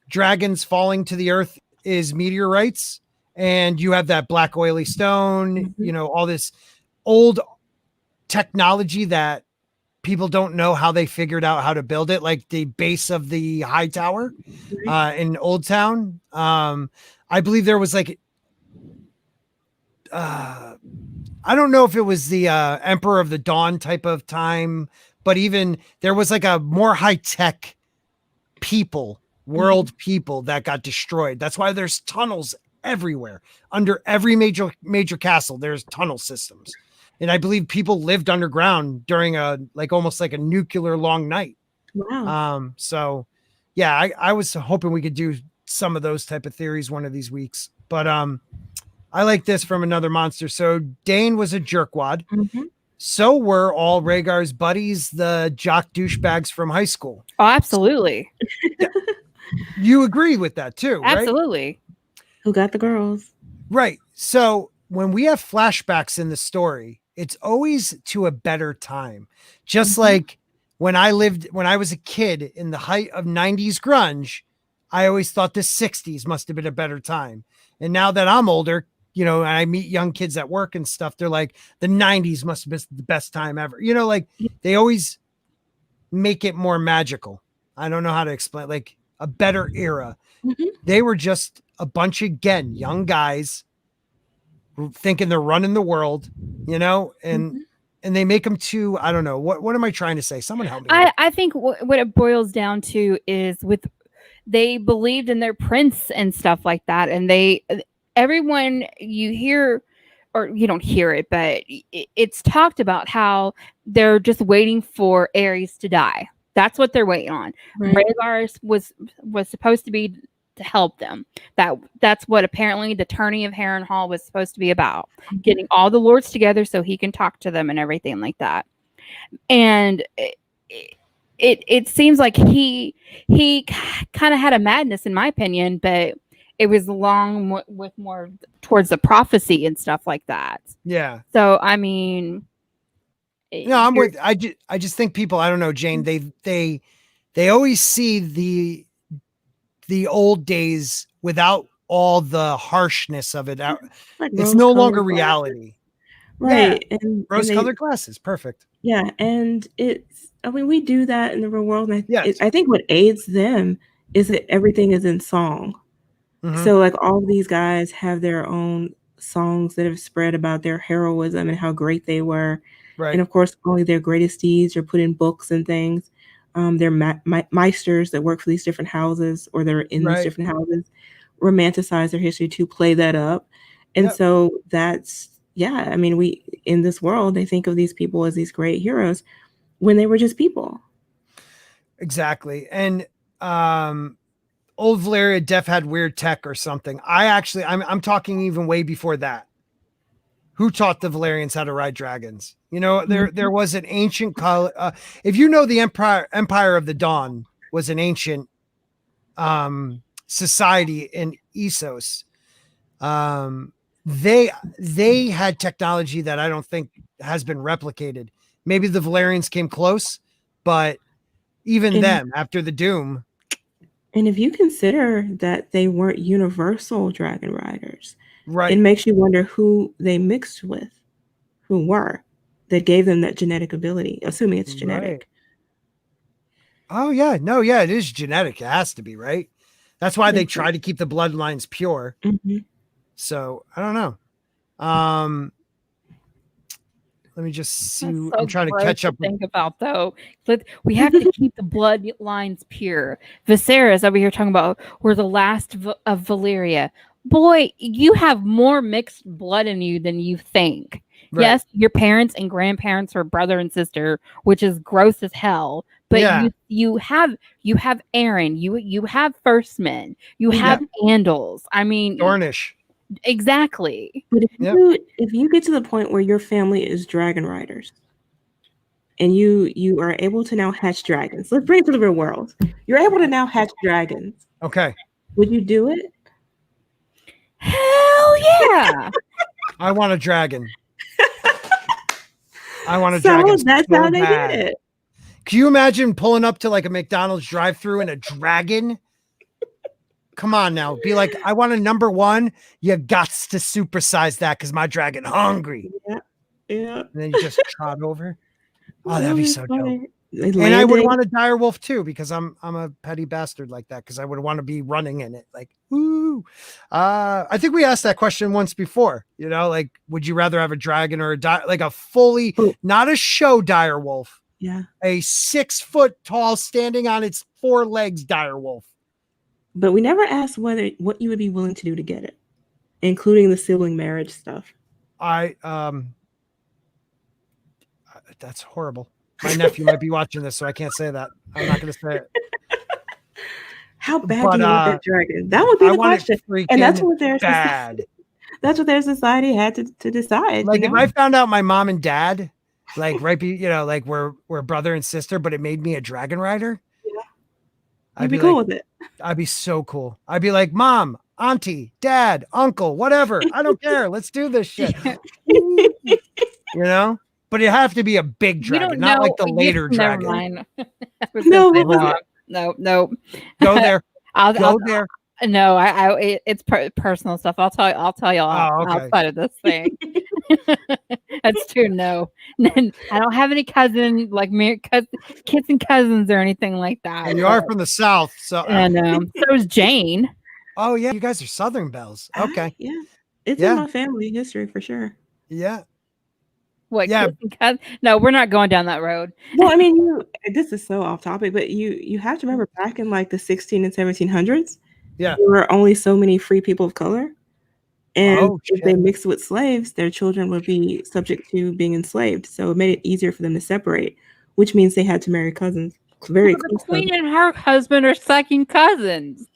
Dragons falling to the earth is meteorites. And you have that black oily stone, you know, all this old technology that people don't know how they figured out how to build it. Like the base of the high tower in Old Town. I believe there was like, I don't know if it was the Emperor of the Dawn type of time, but even there was like a more high tech world people that got destroyed. That's why there's tunnels everywhere. Under every major castle, there's tunnel systems. And I believe people lived underground during almost like a nuclear long night. Wow. So yeah, I was hoping we could do some of those type of theories one of these weeks. But I like this from another monster. So Dane was a jerkwad. Mm-hmm. So were all Rhaegar's buddies, the jock douchebags from high school. Oh, absolutely. You agree with that too, right? Absolutely. Who got the girls? Right. So when we have flashbacks in the story, it's always to a better time. Just like when I was a kid in the height of 90s grunge, I always thought the 60s must have been a better time. And now that I'm older, and I meet young kids at work and stuff, they're like, the 90s must have been the best time ever. Like they always make it more magical. I don't know how to explain, like a better era. They were just a bunch of, again, young guys thinking they're running the world, and they make them too. I don't know. What am I trying to say? Someone help me. I think what it boils down to is they believed in their prince and stuff like that. And everyone you hear, or you don't hear it, but it's talked about how they're just waiting for Ares to die. That's what they're waiting on. Right. Rhaegar was supposed to be to help them. That's what apparently the tourney of Harrenhal was supposed to be about. Getting all the lords together so he can talk to them and everything like that. And it seems like he kind of had a madness, in my opinion, but it was along with more towards the prophecy and stuff like that. Yeah. So I mean, no, I'm with. I just think people. I don't know, Jayne. They always see the old days without all the harshness of it. Like it's no longer reality. Right. Yeah. And rose-colored glasses. Perfect. Yeah. And we do that in the real world. And I think what aids them is that everything is in song. So like all of these guys have their own songs that have spread about their heroism and how great they were. Right. And of course, only their greatest deeds are put in books and things. They're meisters that work for these different houses, or they're in these different houses, romanticize their history to play that up. And so that's, I mean, in this world, they think of these people as these great heroes when they were just people. Exactly. And old Valyria def had weird tech or something. I'm talking even way before that. Who taught the Valyrians how to ride dragons? There was an ancient if you know the Empire of the Dawn was an ancient society in Essos. They had technology that I don't think has been replicated. Maybe the Valyrians came close, but even them after the Doom. And if you consider that they weren't universal dragon riders, right, it makes you wonder who they mixed with, that gave them that genetic ability, assuming it's genetic. Right. Oh yeah, no, yeah, it is genetic. It has to be, right? That's why they try to keep the bloodlines pure. So I don't know. Let me just see. So I'm trying to catch up. Think about though. We have to keep the bloodlines pure. Viserys over here talking about we're the last of Valyria. Boy, you have more mixed blood in you than you think. Right. Yes, your parents and grandparents are brother and sister, which is gross as hell. But you have Aaron, you have First Men, you have Andals. I mean, Dornish. Exactly. But if you get to the point where your family is dragon riders and you are able to now hatch dragons, let's bring it to the real world. You're able to now hatch dragons. Okay. Would you do it? Hell yeah. I want a dragon. I want a dragon. That's how they did it. Can you imagine pulling up to like a McDonald's drive-thru and a dragon? Come on now. Be like, I want a number one. You got to supersize that because my dragon hungry. Yeah. And then you just trot over. Oh, that'd be so dope. And I would want a dire wolf too, because I'm a petty bastard like that, because I would want to be running in it. Like, woo. I think we asked that question once before. Like, would you rather have a dragon or a fully, not a show dire wolf? Yeah. A 6 foot tall, standing on its 4 legs dire wolf. But we never asked what you would be willing to do to get it. including the sibling marriage stuff. That's horrible. My nephew might be watching this, so I can't say that. I'm not going to say it. How bad do you want that dragon? That would be the question. And that's what their bad. That's what their society had to decide. Like if I found out my mom and dad, like like we're brother and sister, but it made me a dragon rider. Yeah. I'd be cool with it. I'd be so cool. I'd be like, Mom, auntie, dad, uncle, whatever. I don't care. Let's do this shit. But it have to be a big dragon, not like the later dragon. No. Go there. Go there. No, it's personal stuff. I'll tell y'all outside of this thing. That's true. No, I don't have any kids and cousins or anything like that. And you are from the South, so and so is Jayne. Oh yeah, you guys are Southern belles. Okay, yeah, it's in my family history for sure. Yeah. What? Yeah. No, we're not going down that road. Well, I mean, this is so off topic, but you have to remember back in like the 16 and 1700s. Yeah, there were only so many free people of color, and if they mixed with slaves, their children would be subject to being enslaved. So it made it easier for them to separate, which means they had to marry cousins. The queen and her husband are second cousins.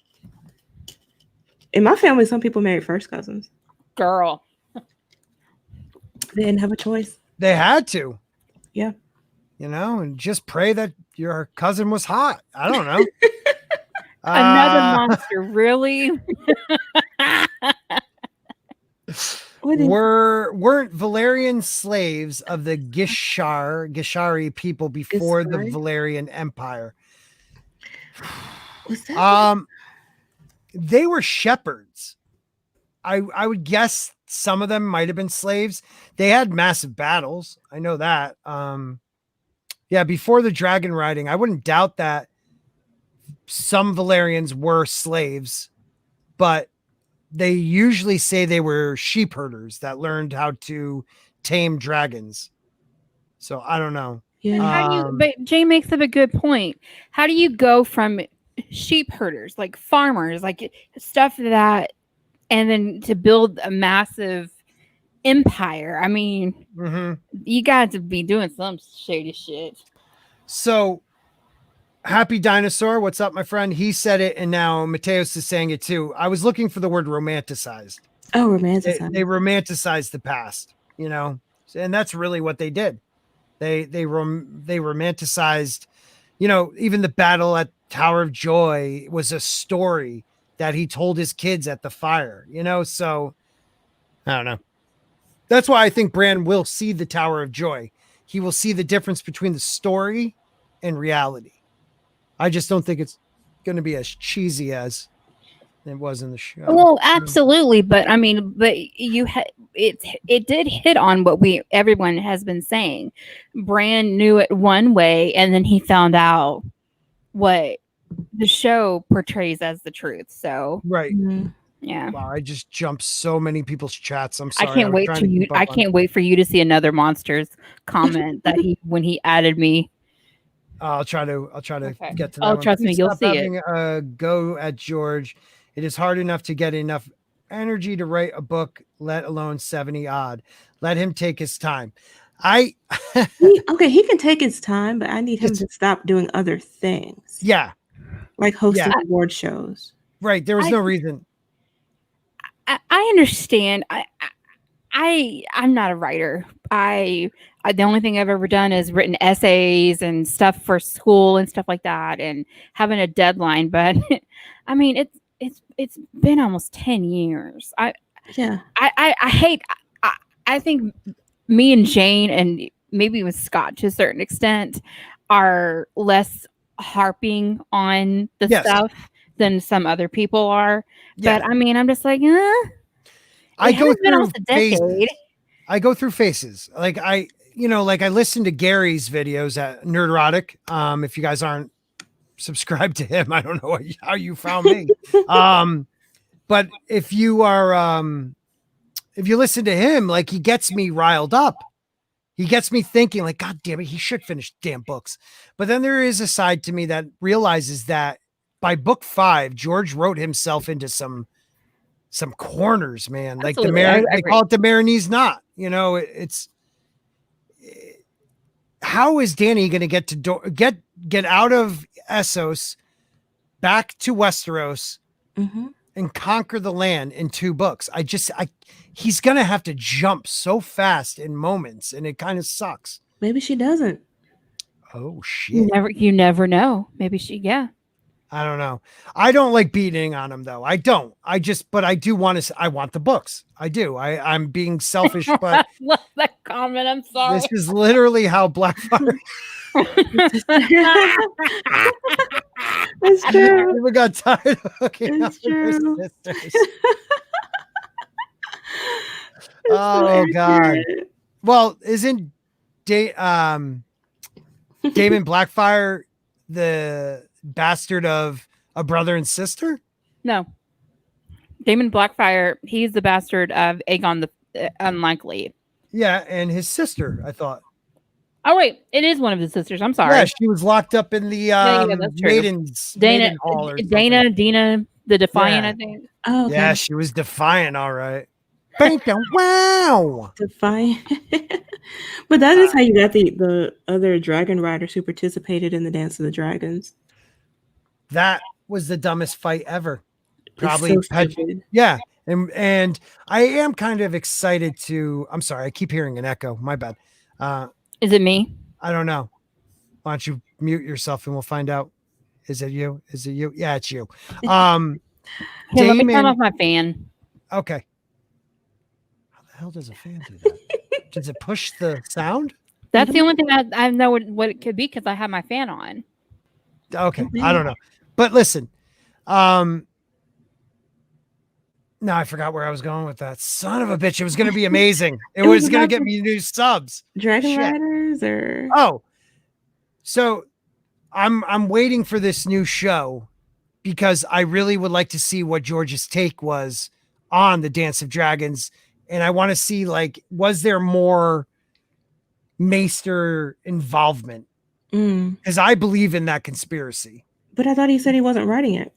In my family, some people married first cousins. Girl, they didn't have a choice. They had to. Yeah, and just pray that your cousin was hot. I don't know. Another monster, really? Weren't Valerian slaves of the Gishari people before the Valerian Empire? Was that? They were shepherds. I would guess some of them might have been slaves. They had massive battles. I know that. Before the dragon riding, I wouldn't doubt that some Valerians were slaves, but they usually say they were sheep herders that learned how to tame dragons. So I don't know. Yeah. But Jay makes up a good point. How do you go from sheep herders, like farmers, like stuff that, and then to build a massive empire? I mean, you got to be doing some shady shit. So Happy Dinosaur, what's up, my friend? He said it, and now Mateos is saying it too. I was looking for the word romanticized. Oh, romanticized. They romanticized the past, and that's really what they did. They romanticized, even the battle at Tower of Joy was a story that he told his kids at the fire, so I don't know. That's why I think Bran will see the Tower of Joy. He will see the difference between the story and reality. I just don't think it's going to be as cheesy as it was in the show. Well, absolutely, but I mean, it did hit on what everyone has been saying. Bran knew it one way, and then he found out what the show portrays as the truth. So right, yeah. Wow, I just jumped so many people's chats. I'm sorry. I can't wait for you to see another Monsters comment that when he added me. I'll try to get to that. Oh, trust me, you'll see having a go at George. It is hard enough to get enough energy to write a book, let alone 70 odd. Let him take his time. He can take his time, but I need him to stop doing other things. Yeah. Like hosting award shows. Right. There was no reason. I understand. I'm not a writer. The only thing I've ever done is written essays and stuff for school and stuff like that, and having a deadline. But I mean, it's been almost 10 years. I think me and Jayne, and maybe with Scott to a certain extent, are less harping on the stuff than some other people are. Yeah. But I mean, I'm just like, I go through phases. I go through phases. Like I listen to Gary's videos at Nerdrotic. If you guys aren't subscribed to him, I don't know how you found me. But if you are, if you listen to him, like he gets me riled up. He gets me thinking like, God damn it, he should finish damn books. But then there is a side to me that realizes that by book 5, George wrote himself into some some corners, man. Absolutely. Like I they agree. call it the Marinese knot. You know, it's how is Dany going to get to get out of Essos, back to Westeros, and conquer the land in 2 books? He's going to have to jump so fast in moments, and it kind of sucks. Maybe she doesn't. Oh shit! You never know. Maybe she. Yeah. I don't know. I don't like beating on him though. I don't. But I do want to. I want the books. I do. I'm being selfish, but I love that comment. I'm sorry. this is literally how Blackfire. It's true. Never got tired of hooking up It's with their true. sisters. Oh God. Well, isn't Damon Blackfire the bastard of a brother and sister? No. Daemon Blackfire, he's the bastard of Aegon the Unlikely. Yeah, and his sister, I thought. Oh wait, it is one of his sisters. I'm sorry. Yeah, she was locked up in the maiden hall or something. Dina the Defiant, I think. Oh, okay. Yeah, she was defiant, all right. Wow. Defiant. But that is how you got the other dragon riders who participated in the Dance of the Dragons. That was the dumbest fight ever. Probably. So stupid. Yeah. And I am kind of excited to. I'm sorry, I keep hearing an echo. My bad. Is it me? I don't know. Why don't you mute yourself and we'll find out. Is it you? Is it you? Yeah, it's you. Here, let me turn off my fan. Okay. How the hell does a fan do that? Does it push the sound? That's the only thing I know what it could be because I have my fan on. Okay. I don't know. But listen. No, I forgot where I was going with that. Son of a bitch. It was going to be amazing. It was going to get me new subs. Dragon Riders or so I'm waiting for this new show because I really would like to see what George's take was on the Dance of Dragons. And I want to see, like, was there more Maester involvement? Because I believe in that conspiracy. But I thought he said he wasn't writing it.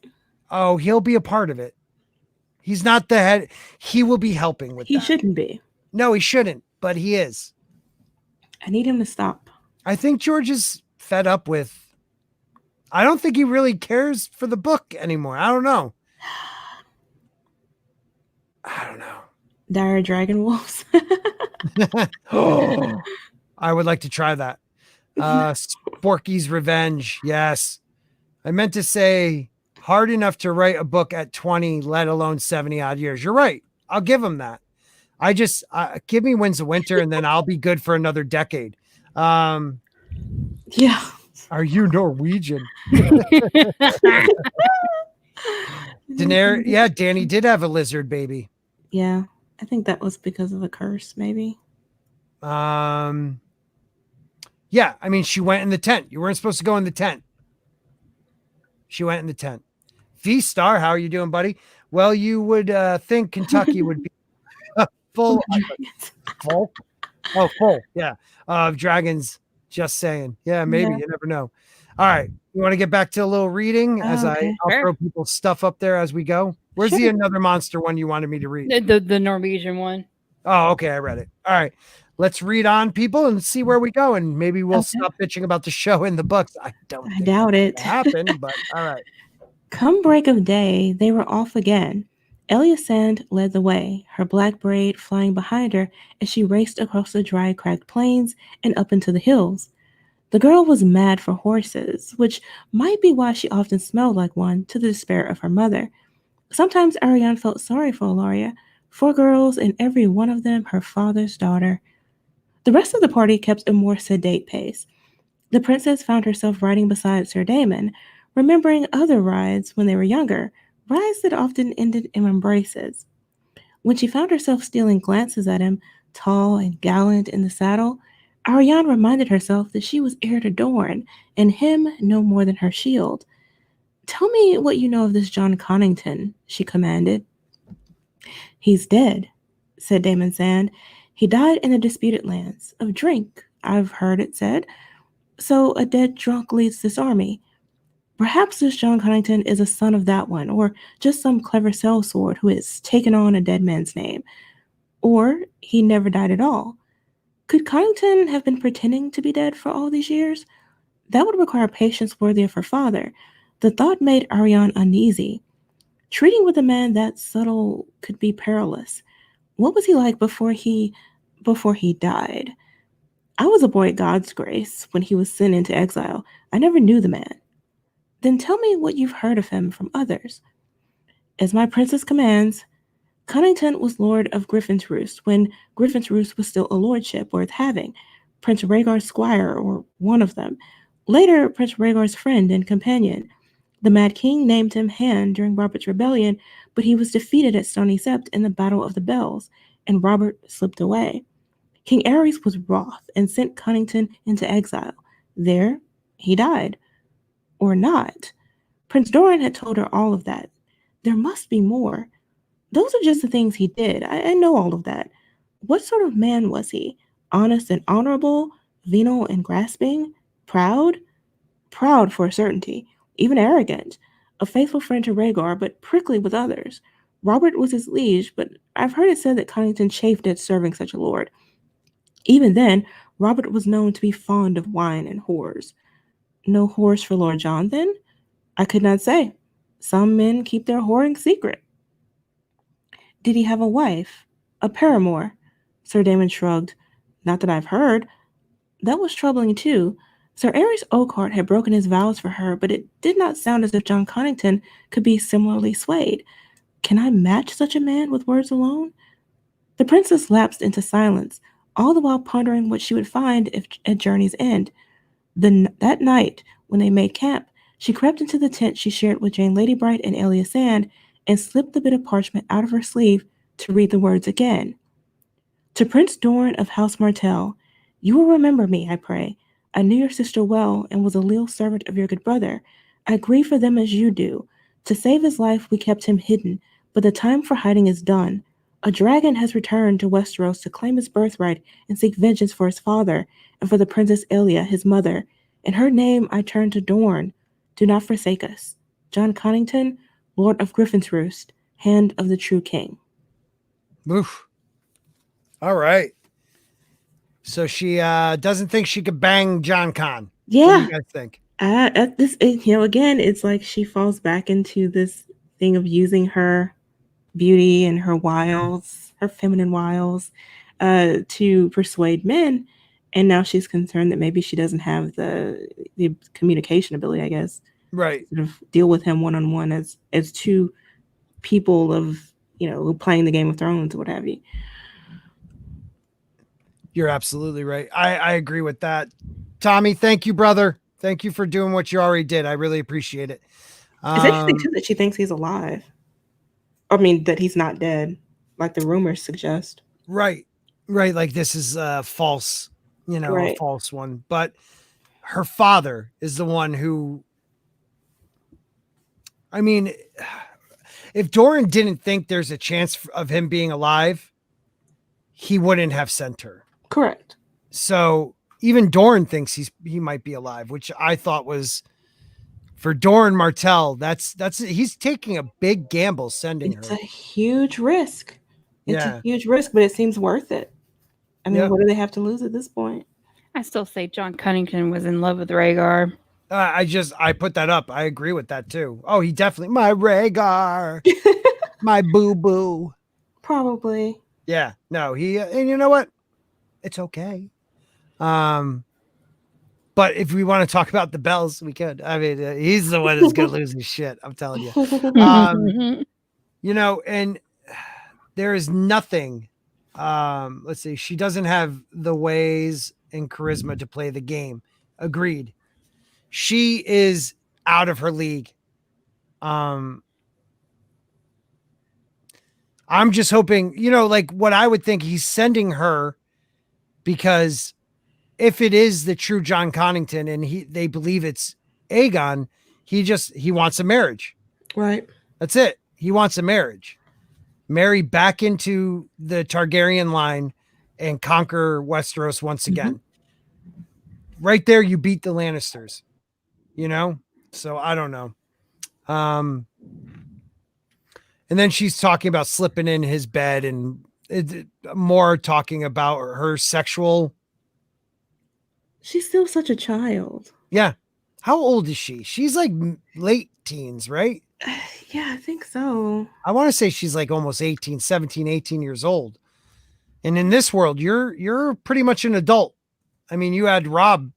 Oh, he'll be a part of it. He's not the head. He will be helping with that. He shouldn't be. No, he shouldn't, but he is. I need him to stop. I think George is fed up with. I don't think he really cares for the book anymore. I don't know. Dire Dragon Wolves. Oh, I would like to try that. Sporky's Revenge. Yes. I meant to say hard enough to write a book at 20, let alone 70 odd years. You're right. I'll give him that. I just give me Winds of Winter and then I'll be good for another decade. Yeah. Are you Norwegian? Daenerys, yeah, Dany did have a lizard baby. Yeah. I think that was because of a curse, maybe. Yeah, I mean, she went in the tent. You weren't supposed to go in the tent. She went in the tent. V-Star, how are you doing, buddy? Well, you would think Kentucky would be full, yeah, of dragons. Just saying. Yeah, maybe. Yeah. You never know. All right. You want to get back to a little reading as I'll throw people's stuff up there as we go? Where's the another monster one you wanted me to read? The Norwegian one. Oh, okay. I read it. All right. Let's read on, people, and see where we go. And maybe we'll stop bitching about the show in the books. I doubt it. Happen, but all right. Come break of day, they were off again. Elisande led the way, her black braid flying behind her as she raced across the dry, cracked plains and up into the hills. The girl was mad for horses, which might be why she often smelled like one, to the despair of her mother. Sometimes Arianne felt sorry for Ellaria, 4 girls and every one of them her father's daughter. The rest of the party kept a more sedate pace. The princess found herself riding beside Sir Daemon, remembering other rides when they were younger, rides that often ended in embraces. When she found herself stealing glances at him, tall and gallant in the saddle, Arianne reminded herself that she was heir to Dorne, and him no more than her shield. "Tell me what you know of this John Connington," she commanded. "He's dead," said Daemon Sand. "He died in the disputed lands. Of drink, I've heard it said. So a dead drunk leads this army. Perhaps this John Connington is a son of that one, or just some clever sellsword who has taken on a dead man's name. Or he never died at all. Could Connington have been pretending to be dead for all these years? That would require patience worthy of her father. The thought made Arianne uneasy. Treating with a man that subtle could be perilous. What was he like before he died? I was a boy at God's grace when he was sent into exile. I never knew the man. Then tell me what you've heard of him from others. As my princess commands, Connington was lord of Griffin's Roost when Griffin's Roost was still a lordship worth having, Prince Rhaegar's squire, or one of them. Later, Prince Rhaegar's friend and companion. The Mad King named him Hand during Robert's rebellion, but he was defeated at Stony Sept in the Battle of the Bells, and Robert slipped away. King Aerys was wroth and sent Connington into exile. There, he died. Or not. Prince Doran had told her all of that. There must be more. Those are just the things he did. I know all of that. What sort of man was he? Honest and honorable? Venal and grasping? Proud? Proud for a certainty. Even arrogant. A faithful friend to Rhaegar, but prickly with others. Robert was his liege, but I've heard it said that Connington chafed at serving such a lord. Even then, Robert was known to be fond of wine and whores. No whores for Lord John, then? I could not say. Some men keep their whoring secret. Did he have a wife? A paramour? Sir Damon shrugged. Not that I've heard. That was troubling, too. Sir Aerys Oakheart had broken his vows for her, but it did not sound as if John Connington could be similarly swayed. Can I match such a man with words alone? The princess lapsed into silence, all the while pondering what she would find at Journey's End. That night, when they made camp, she crept into the tent she shared with Jane Ladybright and Elia Sand and slipped the bit of parchment out of her sleeve to read the words again. To Prince Doran of House Martell, you will remember me, I pray. I knew your sister well and was a leal servant of your good brother. I grieve for them as you do. To save his life, we kept him hidden, but the time for hiding is done. A dragon has returned to Westeros to claim his birthright and seek vengeance for his father and for the Princess Elia, his mother. In her name I turn to Dorne. Do not forsake us. John Connington, Lord of Griffin's Roost, Hand of the True King. Oof. All right. So she doesn't think she could bang John Con. Yeah. What do you guys think? At this, again, it's like she falls back into this thing of using her beauty and her wiles, her feminine wiles, to persuade men. And now she's concerned that maybe she doesn't have the communication ability, I guess. Right. Sort of deal with him one-on-one as two people of, playing the Game of Thrones or what have you. You're absolutely right. I agree with that. Tommy, thank you, brother. Thank you for doing what you already did. I really appreciate it. It's interesting, too, that she thinks he's alive. I mean, that he's not dead, like the rumors suggest. Right. Like this is false, right. A false one. But her father is the one who, I mean, if Doran didn't think there's a chance of him being alive, he wouldn't have sent her. Correct. So even Doran thinks he might be alive, which I thought was, for Doran Martell, that's he's taking a big gamble sending her. It's a huge risk. It's a huge risk, but it seems worth it. I mean, what do they have to lose at this point? I still say John Connington was in love with Rhaegar. I put that up. I agree with that too. Oh, he definitely, my Rhaegar, my boo boo. Probably. Yeah. No, he, and you know what? It's okay. But if we want to talk about the bells, we could. I mean, he's the one that's going to lose his shit. I'm telling you. And there is nothing. Let's see. She doesn't have the ways and charisma to play the game. Agreed. She is out of her league. I'm just hoping, like what I would think, he's sending her because if it is the true John Connington and they believe it's Aegon, he wants a marriage. Right. That's it. He wants a marriage. Marry back into the Targaryen line and conquer Westeros once again. Right there, you beat the Lannisters, So I don't know. And then she's talking about slipping in his bed and more talking about her sexual. She's still such a child. Yeah. How old is she? She's like late teens, right? Yeah, I think so. I want to say she's like almost 18, 17, 18 years old. And in this world, you're pretty much an adult. I mean, you had Rob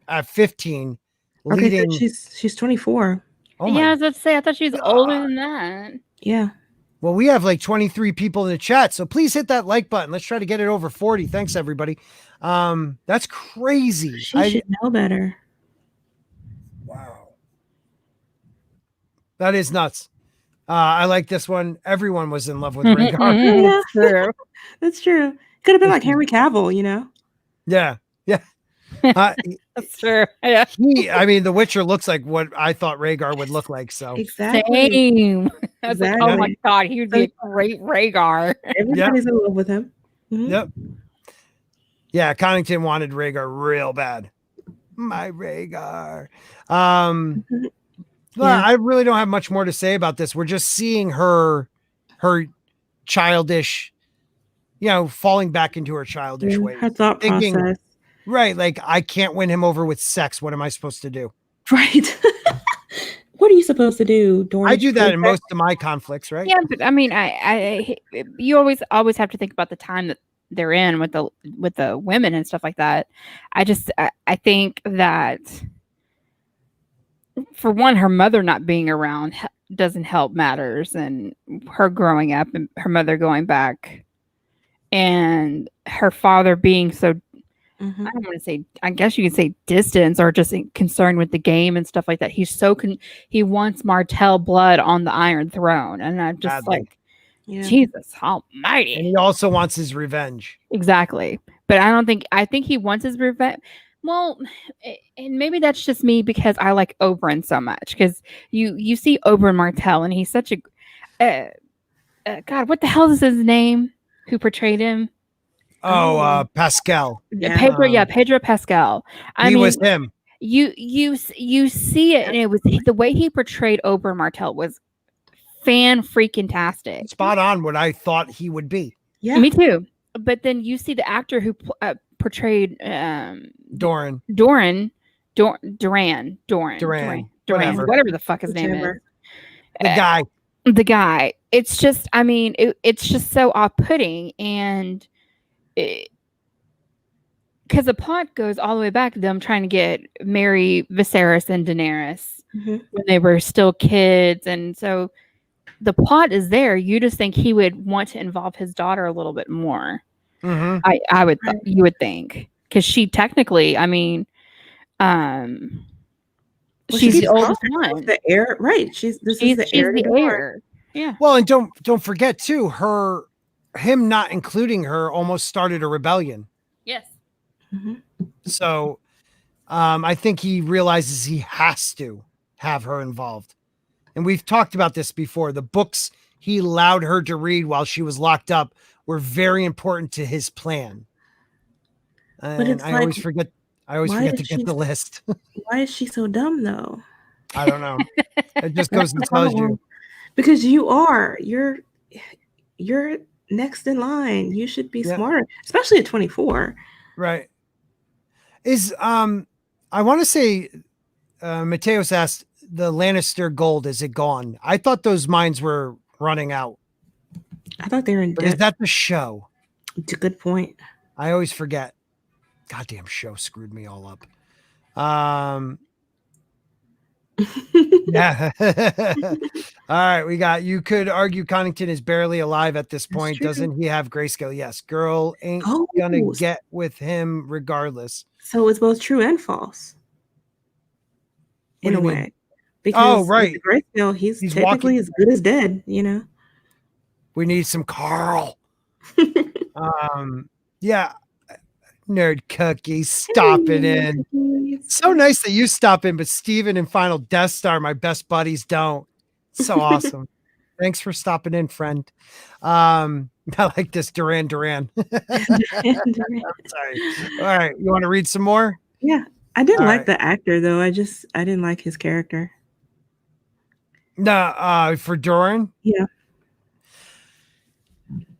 at 15 leading. Okay, so she's 24. Oh yeah, I was about to say, I thought she was older than that. Yeah. Well, we have like 23 people in the chat, so please hit that like button. Let's try to get it over 40. Thanks, everybody. That's crazy. She should know better. Wow. That is nuts. I like this one. Everyone was in love with Rhaegar. That's true. That's true. Could have been like Henry Cavill, you know? Yeah. Yeah. That's true. Yeah. I mean, The Witcher looks like what I thought Rhaegar would look like. So Exactly. Same. I was like, oh Exactly. my God, he would be a great Rhaegar. Everybody's in love with him. Mhm. Yep. Yeah, Connington wanted Rhaegar real bad. My Rhaegar. Well, I really don't have much more to say about this. We're just seeing her childish, falling back into her childish ways. Her thought process. Right, like I can't win him over with sex. What am I supposed to do? Right. What are you supposed to do, Doran? I do that in most of my conflicts, right? Yeah, but I mean, you always have to think about the time that they're in with the women and stuff like that. I think that for one, her mother not being around doesn't help matters, and her growing up and her mother going back, and her father being so. I don't want to say, I guess you could say distance or just concerned with the game and stuff like that. He's he wants Martell blood on the Iron Throne. And I'm just Jesus almighty. And he also wants his revenge. Exactly. But I think he wants his revenge. Well, and maybe that's just me because I like Oberyn so much. Because you see Oberyn Martell and he's such a, God, what the hell is his name? Who portrayed him? Pascal. Pedro Pascal. I mean, was him. You see it, and it was the way he portrayed Oberyn Martell was fan-freaking-tastic. Spot on what I thought he would be. Yeah, me too. But then you see the actor who portrayed Doran, whatever the fuck his name is. The guy. It's just, I mean, it's just so off-putting, and because the plot goes all the way back to them trying to marry Viserys and Daenerys when they were still kids, and so the plot is there. You just think he would want to involve his daughter a little bit more. I would you would think, because she technically, I mean, she's the oldest one, the heir, right? She's the heir. Yeah. Well, and don't forget too, him not including her almost started a rebellion. Yes. So I think he realizes he has to have her involved. And we've talked about this before. The books he allowed her to read while she was locked up were very important to his plan. And I always forget to get the list. Why is she so dumb though? I don't know. It just goes and tells you. Because you're next in line. You should be smarter, especially at 24. Right. I want to say Mateos asked, the Lannister gold, is it gone? I thought those mines were running out. I thought they were in debt. Is that the show? It's a good point. I always forget. Goddamn show screwed me all up. Yeah. All right, you could argue Connington is barely alive at this point. Doesn't he have grayscale? Yes. Girl ain't gonna get with him regardless. So it's both true and false. In a way. Because right. with the grayscale, he's technically as good as dead, you know. We need some Carl. Yeah. Nerd Cookie, stopping in. It's so nice that you stop in, but Steven and Final Death Star, my best buddies, don't. It's so awesome. Thanks for stopping in, friend. I like this Duran. I'm sorry. All right. You want to read some more? Yeah. I didn't like the actor though. I didn't like his character. No, for Doran. Yeah.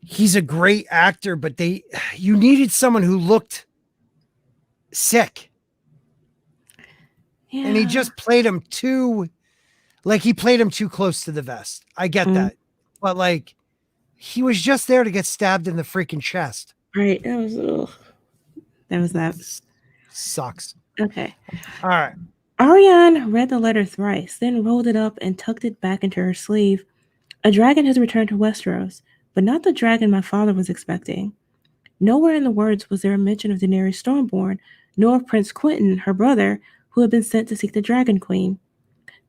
He's a great actor, but you needed someone who looked sick. Yeah. And he just played him too close to the vest. I get that. But like, he was just there to get stabbed in the freaking chest. Right. That was that. Sucks. Okay. All right. Arianne read the letter thrice, then rolled it up and tucked it back into her sleeve. A dragon has returned to Westeros, but not the dragon my father was expecting. Nowhere in the words was there a mention of Daenerys Stormborn, nor of Prince Quentyn, her brother, who had been sent to seek the Dragon Queen.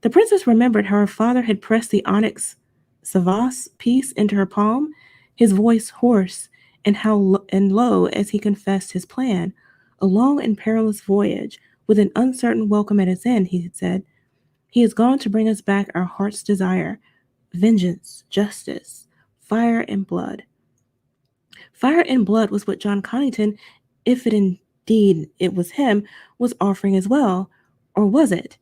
The princess remembered how her father had pressed the onyx Savas piece into her palm, his voice hoarse and low as he confessed his plan. A long and perilous voyage, with an uncertain welcome at its end, he had said. He has gone to bring us back our heart's desire, vengeance, justice, fire and blood. Fire and blood was what John Connington, if it indeed it was him, was offering as well. Or was it?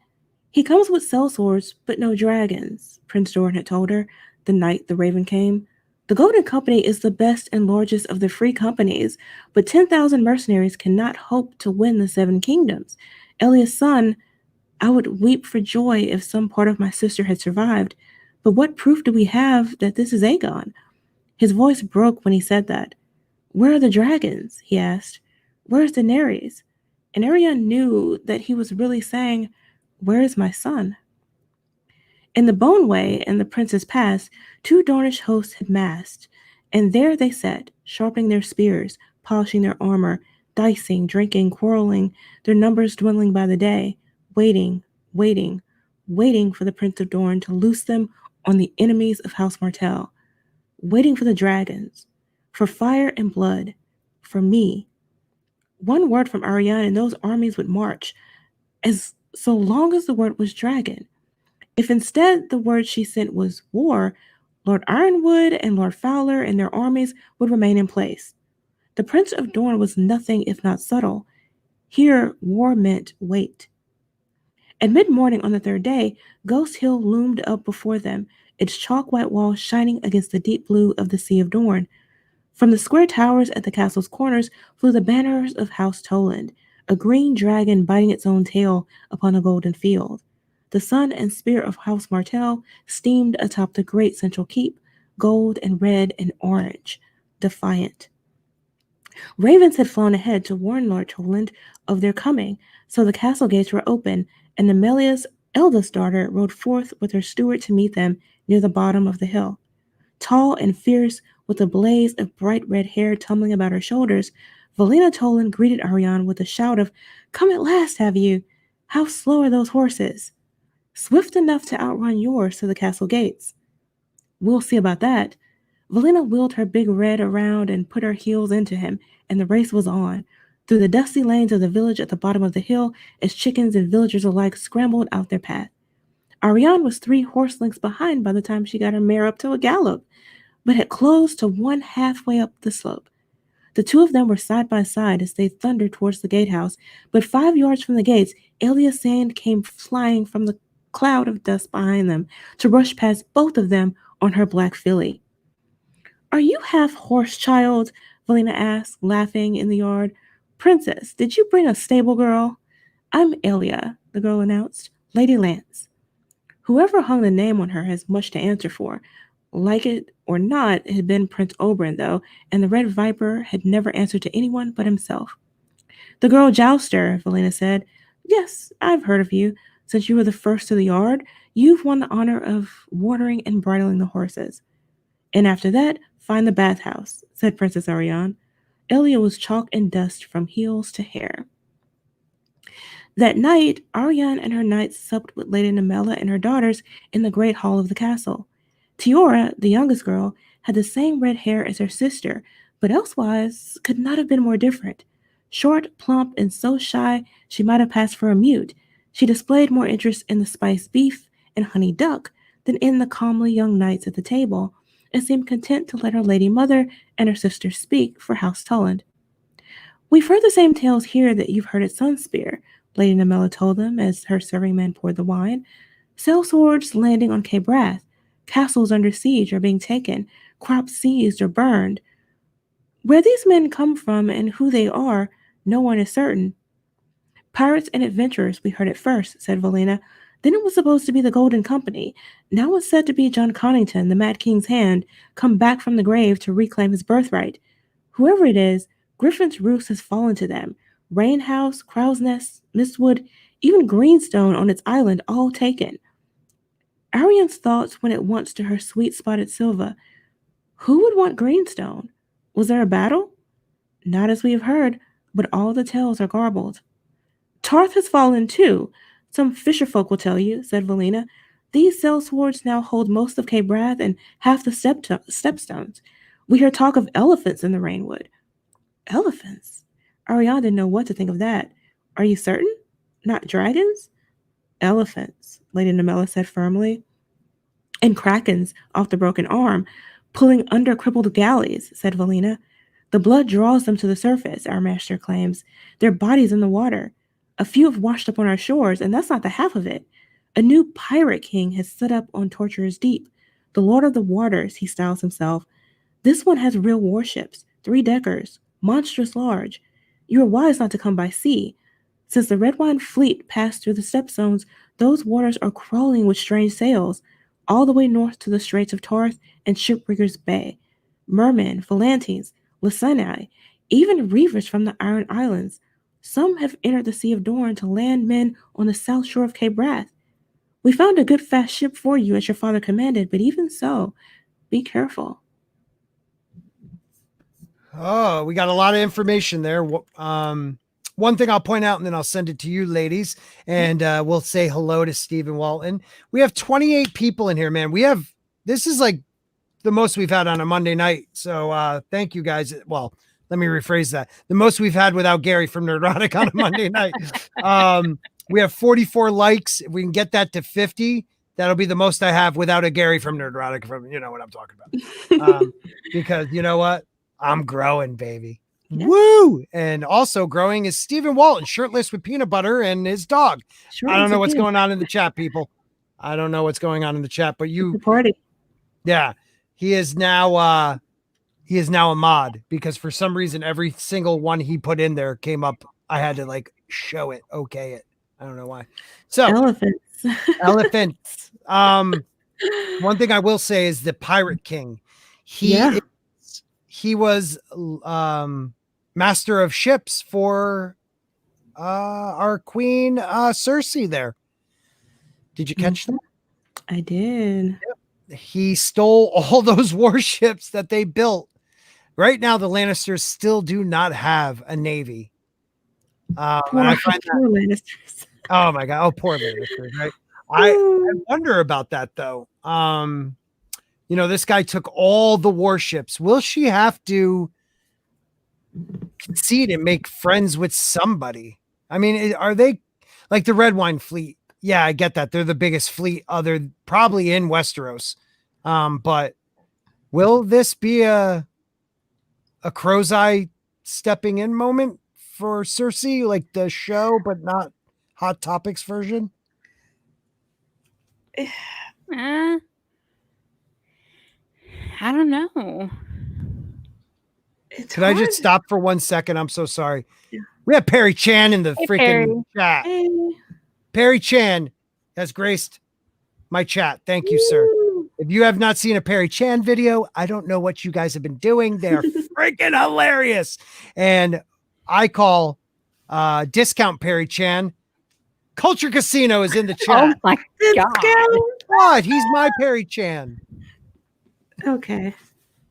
He comes with sellswords, but no dragons, Prince Doran had told her the night the raven came. The Golden Company is the best and largest of the free companies, but 10,000 mercenaries cannot hope to win the Seven Kingdoms. Elia's son, I would weep for joy if some part of my sister had survived, but what proof do we have that this is Aegon? His voice broke when he said that. Where are the dragons? He asked. Where is Daenerys? And Arianne knew that he was really saying, where is my son? In the Boneway and the Prince's Pass, 2 Dornish hosts had massed, and there they sat, sharpening their spears, polishing their armor, dicing, drinking, quarreling, their numbers dwindling by the day, waiting for the Prince of Dorne to loose them on the enemies of House Martell, waiting for the dragons, for fire and blood, for me. One word from Arianne and those armies would march, as so long as the word was dragon. If instead the word she sent was war, Lord Ironwood and Lord Fowler and their armies would remain in place. The Prince of Dorne was nothing if not subtle. Here, war meant wait. At mid-morning on the 3rd day, Ghost Hill loomed up before them, its chalk-white walls shining against the deep blue of the Sea of Dorne. From the square towers at the castle's corners flew the banners of House Toland, a green dragon biting its own tail upon a golden field. The sun and spear of House Martell steamed atop the great central keep, gold and red and orange, defiant. Ravens had flown ahead to warn Lord Toland of their coming, so the castle gates were open, and Amelia's eldest daughter rode forth with her steward to meet them near the bottom of the hill. Tall and fierce, with a blaze of bright red hair tumbling about her shoulders, Valina Toland greeted Arianne with a shout of, "Come at last, have you? How slow are those horses?" "Swift enough to outrun yours to the castle gates." "We'll see about that." Valina wheeled her big red around and put her heels into him, and the race was on, through the dusty lanes of the village at the bottom of the hill as chickens and villagers alike scrambled out their path. Arianne was 3 horse lengths behind by the time she got her mare up to a gallop, but had closed to one halfway up the slope. The 2 of them were side by side as they thundered towards the gatehouse, but 5 yards from the gates, Elia's sand came flying from the cloud of dust behind them to rush past both of them on her black filly. "Are you half horse, child?" Valina asked, laughing in the yard. "Princess, did you bring a stable girl?" "I'm Elia," the girl announced. "Lady Lance." Whoever hung the name on her has much to answer for. Like it or not, it had been Prince Oberyn, though, and the Red Viper had never answered to anyone but himself. "The girl Jouster," Valina said. "Yes, I've heard of you. Since you were the first to the yard, you've won the honor of watering and bridling the horses. And after that, find the bathhouse," said Princess Arianne. Elia was chalk and dust from heels to hair. That night, Arianne and her knights supped with Lady Namella and her daughters in the great hall of the castle. Tiora, the youngest girl, had the same red hair as her sister, but elsewise could not have been more different. Short, plump, and so shy she might have passed for a mute, she displayed more interest in the spiced beef and honey duck than in the comely young knights at the table, and seemed content to let her lady mother and her sister speak for House Toland. "We've heard the same tales here that you've heard at Sunspear," Lady Namella told them as her serving man poured the wine. Sellswords landing on Cape Wrath. Castles under siege are being taken. Crops seized or burned. Where these men come from and who they are, no one is certain. Pirates and adventurers, we heard it first, said Valina. Then it was supposed to be the Golden Company. Now it's said to be John Connington, the Mad King's hand, come back from the grave to reclaim his birthright. Whoever it is, Griffin's roost has fallen to them. Rain House, Crow's Nest, Mistwood, even Greenstone on its island, all taken. Arianne's thoughts went at once to her sweet spotted Silva. Who would want Greenstone? Was there a battle? Not as we have heard, but all the tales are garbled. Tarth has fallen too. Some fisherfolk will tell you, said Valina. These sellswords now hold most of Cape Wrath and half the stepstones. We hear talk of elephants in the Rainwood. Elephants? Arianne didn't know what to think of that. Are you certain? Not dragons? Elephants, Lady Namella said firmly. And krakens off the broken arm, pulling under crippled galleys, said Valina. The blood draws them to the surface, our master claims. Their bodies in the water. A few have washed up on our shores, and that's not the half of it. A new pirate king has set up on Torturer's Deep. The Lord of the Waters, he styles himself. This one has real warships, 3-deckers, monstrous large. You are wise not to come by sea. Since the Red Wine fleet passed through the stepstones, those waters are crawling with strange sails, all the way north to the Straits of Tarth and Shipbreaker's Bay. Mermen, Phalantes, Lasani, even reavers from the Iron Islands. Some have entered the Sea of Dorne to land men on the south shore of Cape Wrath. We found a good fast ship for you as your father commanded, but even so, be careful. Oh, we got a lot of information there. One thing I'll point out, and then I'll send it to you, ladies, and we'll say hello to Stephen Walton. We have 28 people in here, man. This is like the most we've had on a Monday night. So thank you guys. Well, let me rephrase that. The most we've had without Gary from Nerdrotic on a Monday night. We have 44 likes. If we can get that to 50, that'll be the most I have without a Gary from Nerdrotic. You know what I'm talking about. Because you know what? I'm growing, baby. Yeah. Woo! And also growing is Stephen Walton, shirtless with peanut butter and his dog. Sure, I don't know what's going on in the chat, people. I don't know what's going on in the chat, but you party. Yeah. He is now a mod because for some reason every single one he put in there came up. I had to like show it, okay it. I don't know why. So elephants. One thing I will say is the Pirate King. He was master of ships for our queen Cersei there. Did you catch that? I did. Yep. He stole all those warships that they built. Right now, the Lannisters still do not have a navy. Poor Lannisters. Oh my God. Oh, poor Lannisters, right? I wonder about that though. This guy took all the warships. Will she have to concede and make friends with somebody? I mean, are they like the Red Wine fleet? Yeah, I get that. They're the biggest fleet probably in Westeros. But will this be a Crow's Eye stepping in moment for Cersei, like the show, but not Hot Topics version? I don't know. Could I just stop for 1 second? I'm so sorry. Yeah. We have Perry Chan in the freaking chat. Hey. Perry Chan has graced my chat. Thank you, sir. If you have not seen a Perry Chan video, I don't know what you guys have been doing. They're freaking hilarious. And I call Discount Perry Chan. Culture Casino is in the chat. Oh my God. What? He's my Perry Chan. Okay.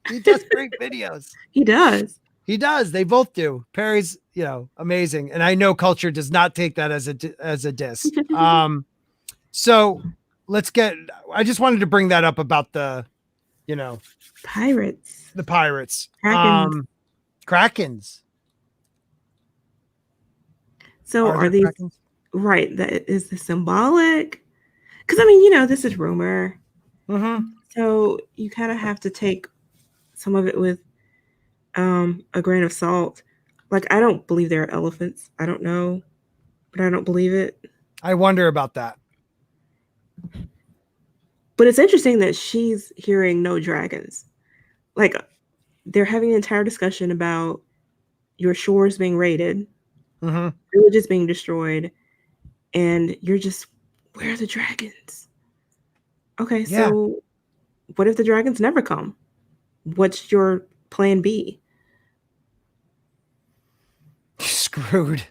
He does great videos. He does. He does. They both do. Perry's, amazing. And I know Culture does not take that as a diss. So I just wanted to bring that up about the, pirates. The pirates. Krakens. So are these Krakens? Right? That is the symbolic. Because this is rumor. Mm-hmm. So you kind of have to take some of it with a grain of salt. Like, I don't believe there are elephants. I don't know, but I don't believe it. I wonder about that. But it's interesting that she's hearing no dragons. Like, they're having an entire discussion about your shores being raided, villages being destroyed, and you're just, where are the dragons? Okay, so what if the dragons never come? What's your plan B? Screwed.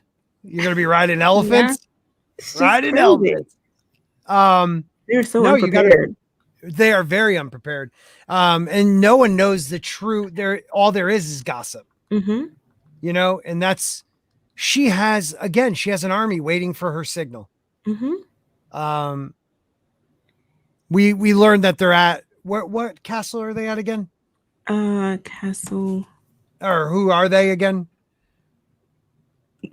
You're gonna be riding elephants? Yeah. Riding elephants. They're so unprepared. They are very unprepared. And no one knows the true all there is gossip. You know, and that's she has an army waiting for her signal. We learned that they're at what castle are they at again? Castle. Or who are they again?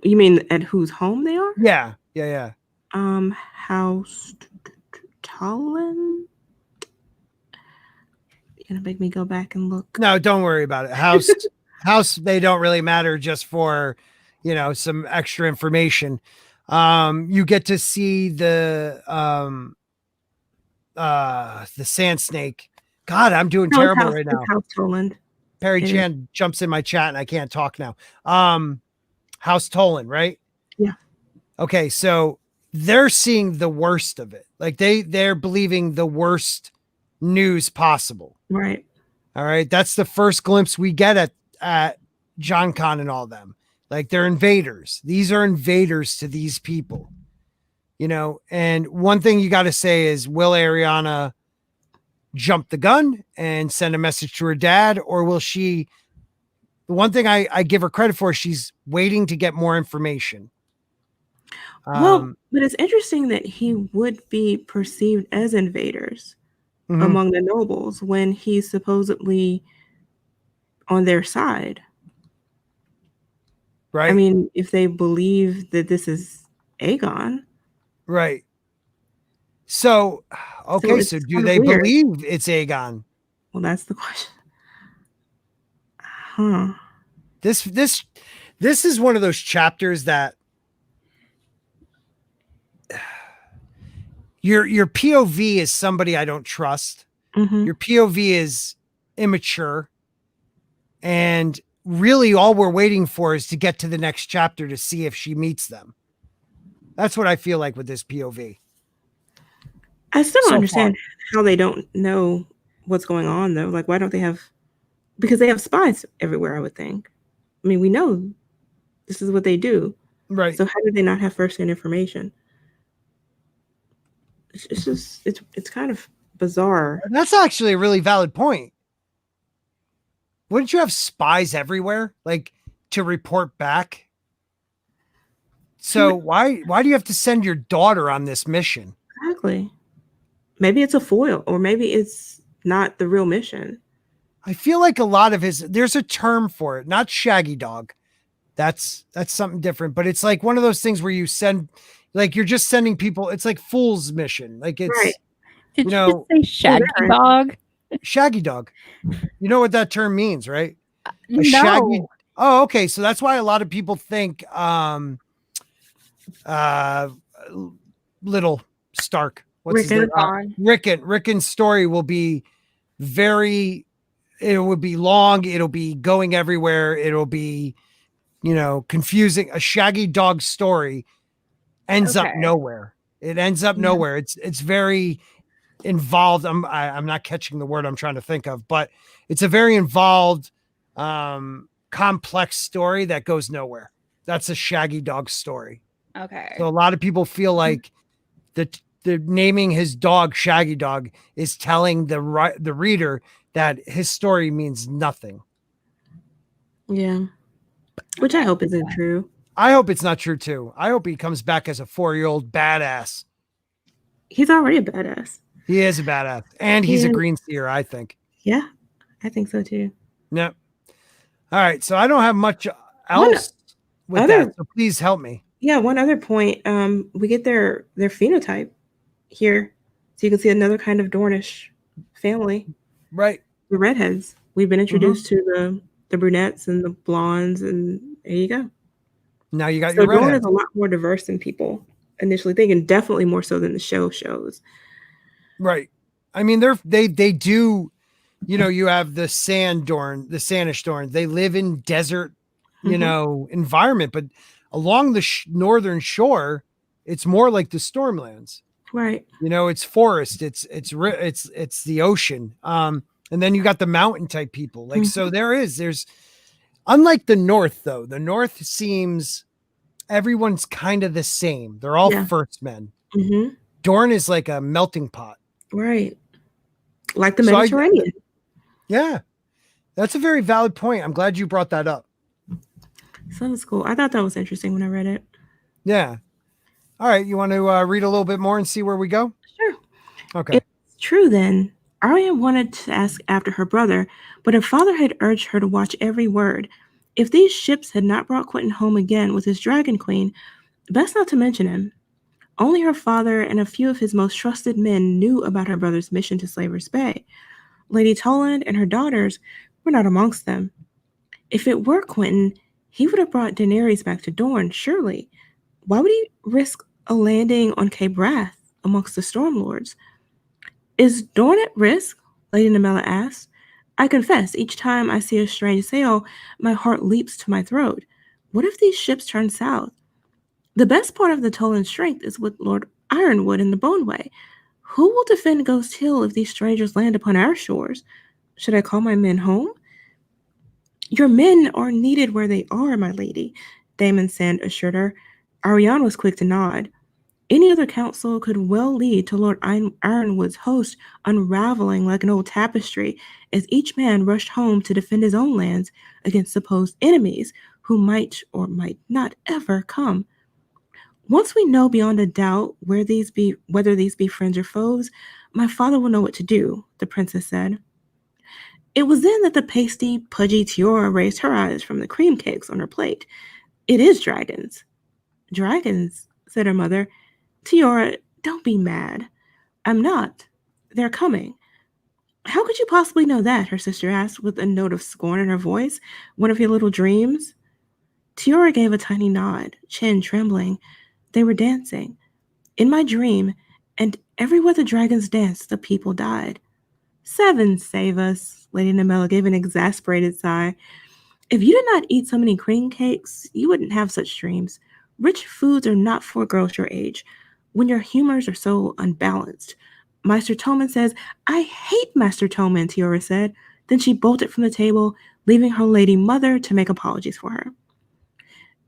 You mean at whose home they are? Yeah. House Talon. You're gonna make me go back and look. No, don't worry about it. House. They don't really matter, just for, you know, some extra information. You get to see the sand snake. God, I'm doing terrible right now. House Toland. Perry Chan jumps in my chat and I can't talk now. House Toland, right? Yeah. Okay, so they're seeing the worst of it. Like they're believing the worst news possible. Right. All right. That's the first glimpse we get at John Con and all them. Like, they're invaders. These are invaders to these people. You know, and one thing you got to say is, will Arianne jump the gun and send a message to her dad, or will she? The one thing I give her credit for, she's waiting to get more information. Well, but it's interesting that he would be perceived as invaders among the nobles when he's supposedly on their side. Right. I mean, if they believe that this is Aegon. Right. So, okay, so do they believe it's Aegon? Well, that's the question. Huh. This is one of those chapters that your POV is somebody I don't trust. Your POV is immature. And really all we're waiting for is to get to the next chapter to see if she meets them. That's what I feel like with this POV. I still don't understand how they don't know what's going on, though. Like, why don't they have... Because they have spies everywhere, I would think. I mean, we know this is what they do. Right. So how do they not have first-hand information? It's just... It's kind of bizarre. That's actually a really valid point. Wouldn't you have spies everywhere, like, to report back? So why do you have to send your daughter on this mission? Exactly. Maybe it's a foil, or maybe it's not the real mission. I feel like a lot of there's a term for it, not shaggy dog. That's something different, but it's like one of those things where you send, like, you're just sending people. It's like fool's mission. Like, it's, right. Did you say shaggy dog? Shaggy dog. You know what that term means, right? No. Shaggy. Oh, okay. So that's why a lot of people think little Stark. What's Rickon's story will be it would be long. It'll be going everywhere. It'll be, you know, confusing. A shaggy dog story ends up nowhere. It ends up nowhere. It's very involved. I'm not catching the word I'm trying to think of, but it's a very involved, complex story that goes nowhere. That's a shaggy dog story. Okay. So a lot of people feel like the naming his dog Shaggy Dog is telling the reader that his story means nothing. Yeah. Which I hope isn't true. I hope it's not true too. I hope he comes back as a 4-year-old badass. He's already a badass. He is a badass. And he's a green seer, I think. Yeah, I think so too. Yep. All right. So I don't have much else with that. So please help me. Yeah, one other point. We get their phenotype here. So you can see another kind of Dornish family. Right. The redheads. We've been introduced to the brunettes and the blondes, and there you go. Now you got your redheads. Dorne is a lot more diverse than people initially think, and definitely more so than the show shows. Right. I mean, they do, you have the Sanddorn, the Sandstorm. They live in desert, environment, but along the northern shore, it's more like the Stormlands. Right. It's forest, it's the ocean. And then you got the mountain type people. Like, so there's unlike the North though. The North seems everyone's kind of the same. They're all first men. Dorne is like a melting pot. Right. Like the Mediterranean. Yeah. That's a very valid point. I'm glad you brought that up. So that's cool. I thought that was interesting when I read it. Yeah. All right. You want to read a little bit more and see where we go? Sure. Okay. It's true then. Arianne wanted to ask after her brother, but her father had urged her to watch every word. If these ships had not brought Quentin home again with his dragon queen, best not to mention him. Only her father and a few of his most trusted men knew about her brother's mission to Slaver's Bay. Lady Toland and her daughters were not amongst them. If it were Quentin, he would have brought Daenerys back to Dorne, surely. Why would he risk a landing on Cape Wrath amongst the Stormlords? Is Dorne at risk? Lady Namella asked. I confess, each time I see a strange sail, my heart leaps to my throat. What if these ships turn south? The best part of the Toland strength is with Lord Ironwood in the Boneway. Who will defend Ghost Hill if these strangers land upon our shores? Should I call my men home? Your men are needed where they are, my lady, Daemon Sand assured her. Arianne was quick to nod. Any other counsel could well lead to Lord Ironwood's host unraveling like an old tapestry as each man rushed home to defend his own lands against supposed enemies who might or might not ever come. Once we know beyond a doubt whether these be friends or foes, my father will know what to do, the princess said. It was then that the pasty, pudgy Tiora raised her eyes from the cream cakes on her plate. It is dragons. Dragons, said her mother. Tiora, don't be mad. I'm not. They're coming. How could you possibly know that? Her sister asked with a note of scorn in her voice. One of your little dreams? Tiora gave a tiny nod, chin trembling. They were dancing. In my dream, and everywhere the dragons danced, the people died. 7 save us, Lady Namella gave an exasperated sigh. If you did not eat so many cream cakes, you wouldn't have such dreams. Rich foods are not for girls your age, when your humors are so unbalanced. Maester Tommen says, I hate Master Tommen, Tiora said. Then she bolted from the table, leaving her lady mother to make apologies for her.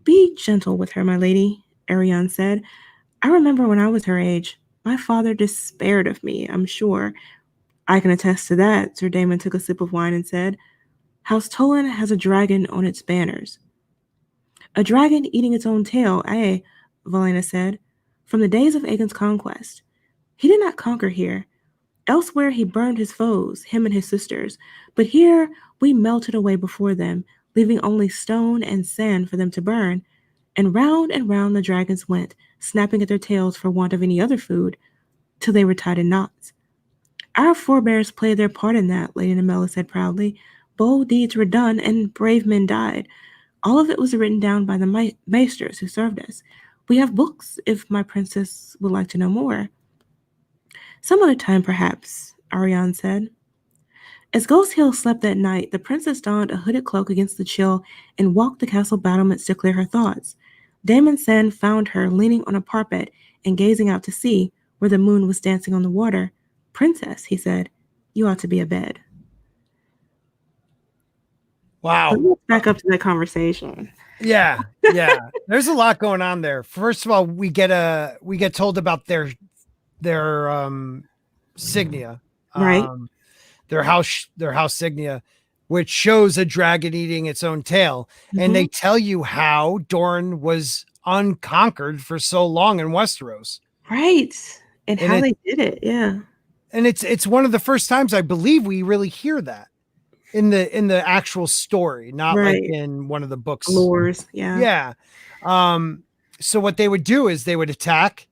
Be gentle with her, my lady, Arianne said. I remember when I was her age. My father despaired of me, I'm sure. I can attest to that, Sir Daemon took a sip of wine and said. House Toland has a dragon on its banners. A dragon eating its own tail, eh? Valena said. From the days of Aegon's conquest. He did not conquer here. Elsewhere he burned his foes, him and his sisters. But here we melted away before them, leaving only stone and sand for them to burn. And round the dragons went, snapping at their tails for want of any other food, till they were tied in knots. Our forebears played their part in that, Lady Namella said proudly. Bold deeds were done, and brave men died. All of it was written down by the maesters who served us. We have books, if my princess would like to know more. Some other time, perhaps, Arianne said. As Ghost Hill slept that night, the princess donned a hooded cloak against the chill and walked the castle battlements to clear her thoughts. Daemon Sand found her leaning on a parapet and gazing out to sea, where the moon was dancing on the water. Princess, he said, you ought to be abed. Wow. Let's back up to that conversation. Yeah. There's a lot going on there. First of all, we get told about their signia, right? Their house signia, which shows a dragon eating its own tail, and they tell you how Dorne was unconquered for so long in Westeros, right? And how they did it, yeah. And it's one of the first times I believe we really hear that in the actual story, not like in one of the books. Lores, yeah. So what they would do is they would attack,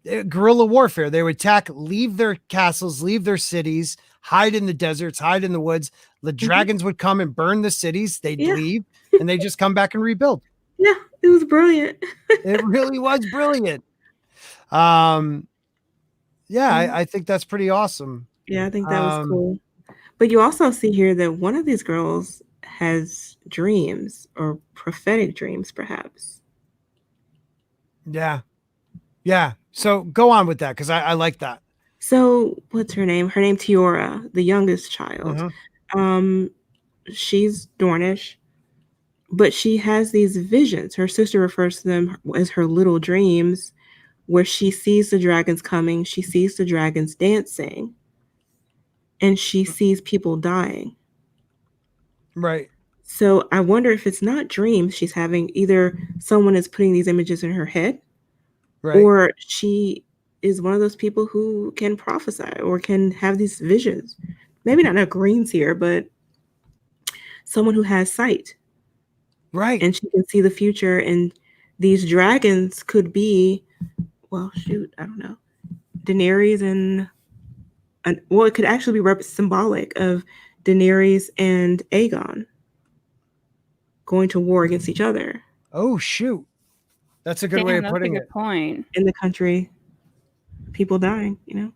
guerrilla warfare. They would attack, leave their castles, leave their cities, hide in the deserts, hide in the woods. The dragons would come and burn the cities. They'd leave, and they just come back and rebuild. Yeah, it was brilliant. It really was brilliant. Yeah, I think that's pretty awesome. Yeah, I think that was cool. But you also see here that one of these girls has dreams or prophetic dreams, perhaps. Yeah. Yeah. So go on with that because I like that. So what's her name? Her name Tiora, the youngest child. She's Dornish, but she has these visions. Her sister refers to them as her little dreams, where she sees the dragons coming, she sees the dragons dancing, and she sees people dying. Right. So I wonder if it's not dreams she's having. Either someone is putting these images in her head, Right. or she is one of those people who can prophesy or can have these visions. Maybe not a green seer, but someone who has sight. Right. And she can see the future. And these dragons could be, well, shoot, I don't know, Daenerys and well, it could actually be symbolic of Daenerys and Aegon going to war against each other. Oh, shoot. That's a good way of putting it. Point. In the country, people dying, you know?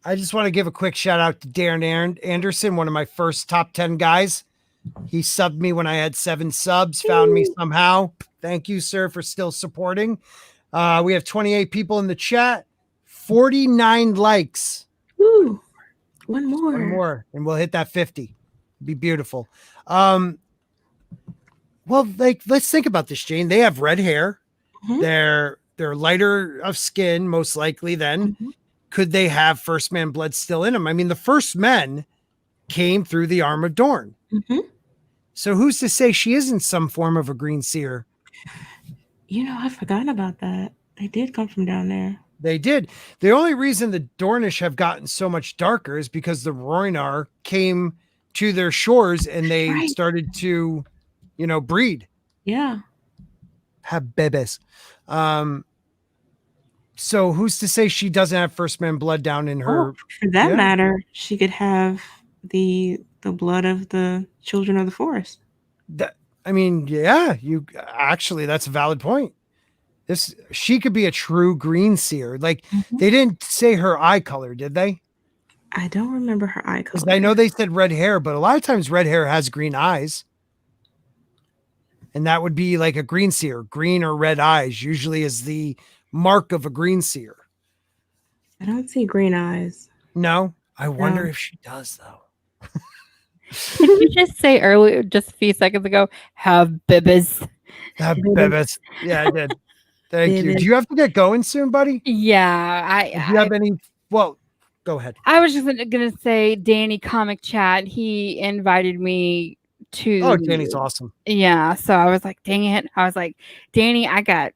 I just want to give a quick shout out to Darren Anderson, one of my first top 10 guys. He subbed me when I had 7 subs, found me somehow. Thank you, sir, for still supporting. We have 28 people in the chat, 49 likes. Ooh, one more. One more, and we'll hit that 50. It'd be beautiful. Well, like, let's think about this, Jayne. They have red hair. Mm-hmm. They're lighter of skin, most likely then. Mm-hmm. Could they have First Man blood still in them? I mean, the first men came through the arm of Dorne. Mm-hmm. So who's to say she isn't some form of a green seer? You know, I've forgotten about that. They did come from down there. They did. The only reason the Dornish have gotten so much darker is because the Rhoynar came to their shores and they started to, breed. Yeah. Have bebes. So who's to say she doesn't have First Man blood down in her? For that matter, she could have the blood of the children of the forest. That's a valid point. She could be a true green seer. Like they didn't say her eye color, did they? I don't remember her eye color. I know they said red hair, but a lot of times red hair has green eyes. And that would be like a green seer. Green or red eyes usually is the mark of a green seer. I don't see green eyes. No? I wonder if she does, though. Did you just say earlier, just a few seconds ago, have bibis? Have bibis. Yeah, I did. Thank you. Do you have to get going soon, buddy? Yeah. Do you have any? Well, go ahead. I was just going to say, Danny Comic Chat, he invited me to. Oh, Danny's awesome. Yeah. So I was like, dang it. I was like, Danny, I can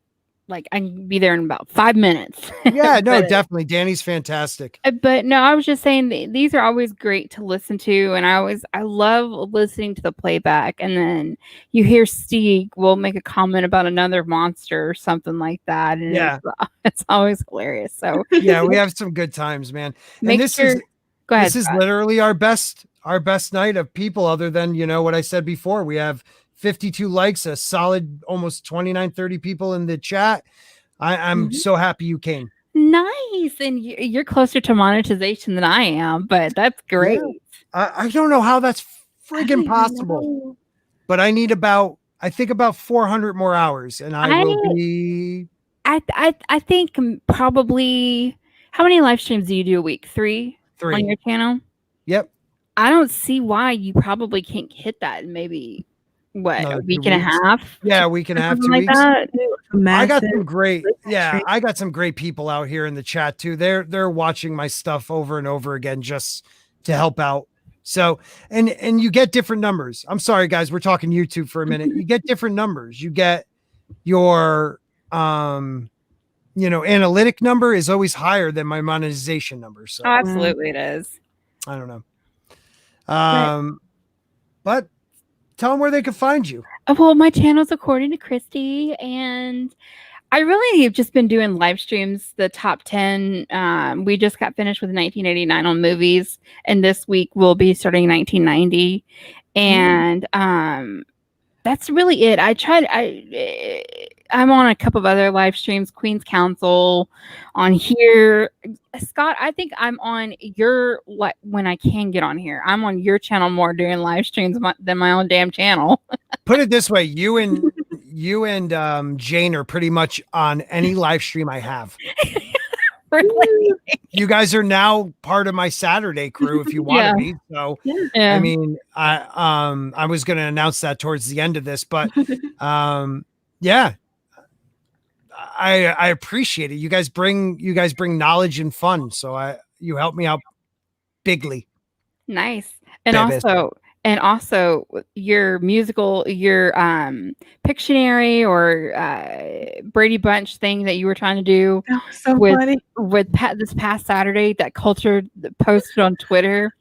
be there in about 5 minutes. Yeah, no, definitely. Danny's fantastic. But no, I was just saying these are always great to listen to. And I love listening to the playback. And then you hear Stig will make a comment about another monster or something like that. And it's always hilarious. So yeah, we have some good times, man. And this is literally our best night of people other than, what I said before. We have 52 likes, a solid almost 29, 30 people in the chat. I'm so happy you came. Nice. And you're closer to monetization than I am, but that's great. Yeah. I don't know how that's friggin' possible, but I need about 400 more hours and I will be. I think probably, how many live streams do you do a week? 3 on your channel? Yep. I don't see why you probably can't hit that in maybe a week and a half? Yeah, a week and a half, 2 like weeks. That. I got some great, I got some great people out here in the chat too. They're watching my stuff over and over again just to help out. So, and you get different numbers. I'm sorry, guys, we're talking YouTube for a minute. You get different numbers. You get your, analytic number is always higher than my monetization number. So absolutely it is. I don't know. But tell them where they can find you. Well, my channel's According to Christy, and I really have just been doing live streams, the top 10. We just got finished with 1989 on movies, and this week we'll be starting 1990. And that's really it. I'm on a couple of other live streams, Queen's Council, on here. Scott, I think I'm on your when I can get on here. I'm on your channel more doing live streams than my own damn channel. Put it this way, you and Jayne are pretty much on any live stream I have. Really? You guys are now part of my Saturday crew if you want to be. So Yeah. I mean, I was going to announce that towards the end of this, but yeah, I appreciate it. You guys bring knowledge and fun. So you help me out bigly. Nice. And also your musical, your Pictionary or Brady Bunch thing that you were trying to do funny. with this past Saturday, that culture that posted on Twitter,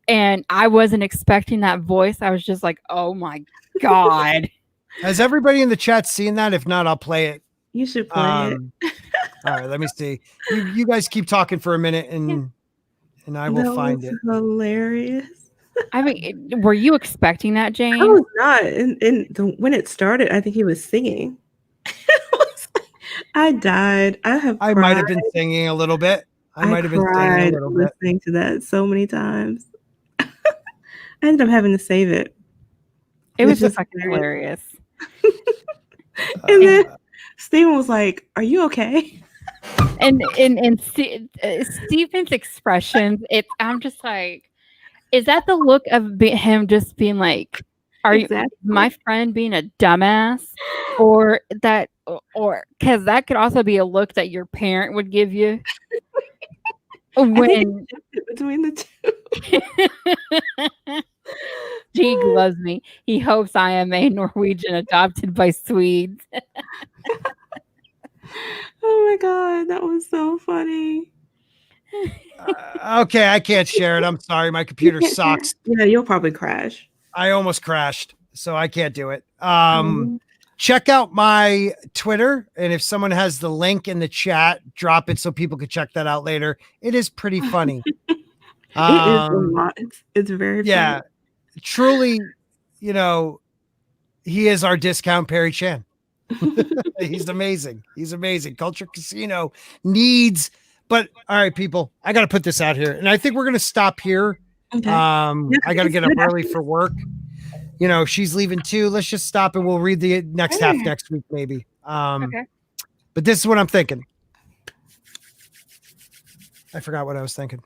and I wasn't expecting that voice. I was just like, oh my God. Has everybody in the chat seen that? If not, I'll play it. You should play it. All right, let me see. You guys keep talking for a minute and I will find it. Hilarious. I mean, were you expecting that, Jayne? I was not. When it started, I think he was singing. I died. I might have been singing a little bit. I might have been singing a little bit. Listening to that so many times. I ended up having to save it. It was just fucking hilarious. And then Steven was like, "Are you okay?" And Steven's expressions, I'm just like, is that the look of him just being like, are you my friend being a dumbass? Or because that could also be a look that your parent would give you. When between the two. Stig loves me. He hopes I am a Norwegian adopted by Swedes. Oh my God, that was so funny. Okay, I can't share it. I'm sorry. My computer sucks. Yeah, you'll probably crash. I almost crashed, so I can't do it. Check out my Twitter, and if someone has the link in the chat, drop it so people can check that out later. It is pretty funny. It is a lot. It's very funny. Truly, he is our discount Perry Chan. He's amazing. He's amazing. Culture Casino needs. But all right, people, I got to put this out here, and I think we're going to stop here. Okay. I got to get up early for work. She's leaving too. Let's just stop and we'll read the next half next week, maybe. Okay. But this is what I'm thinking. I forgot what I was thinking.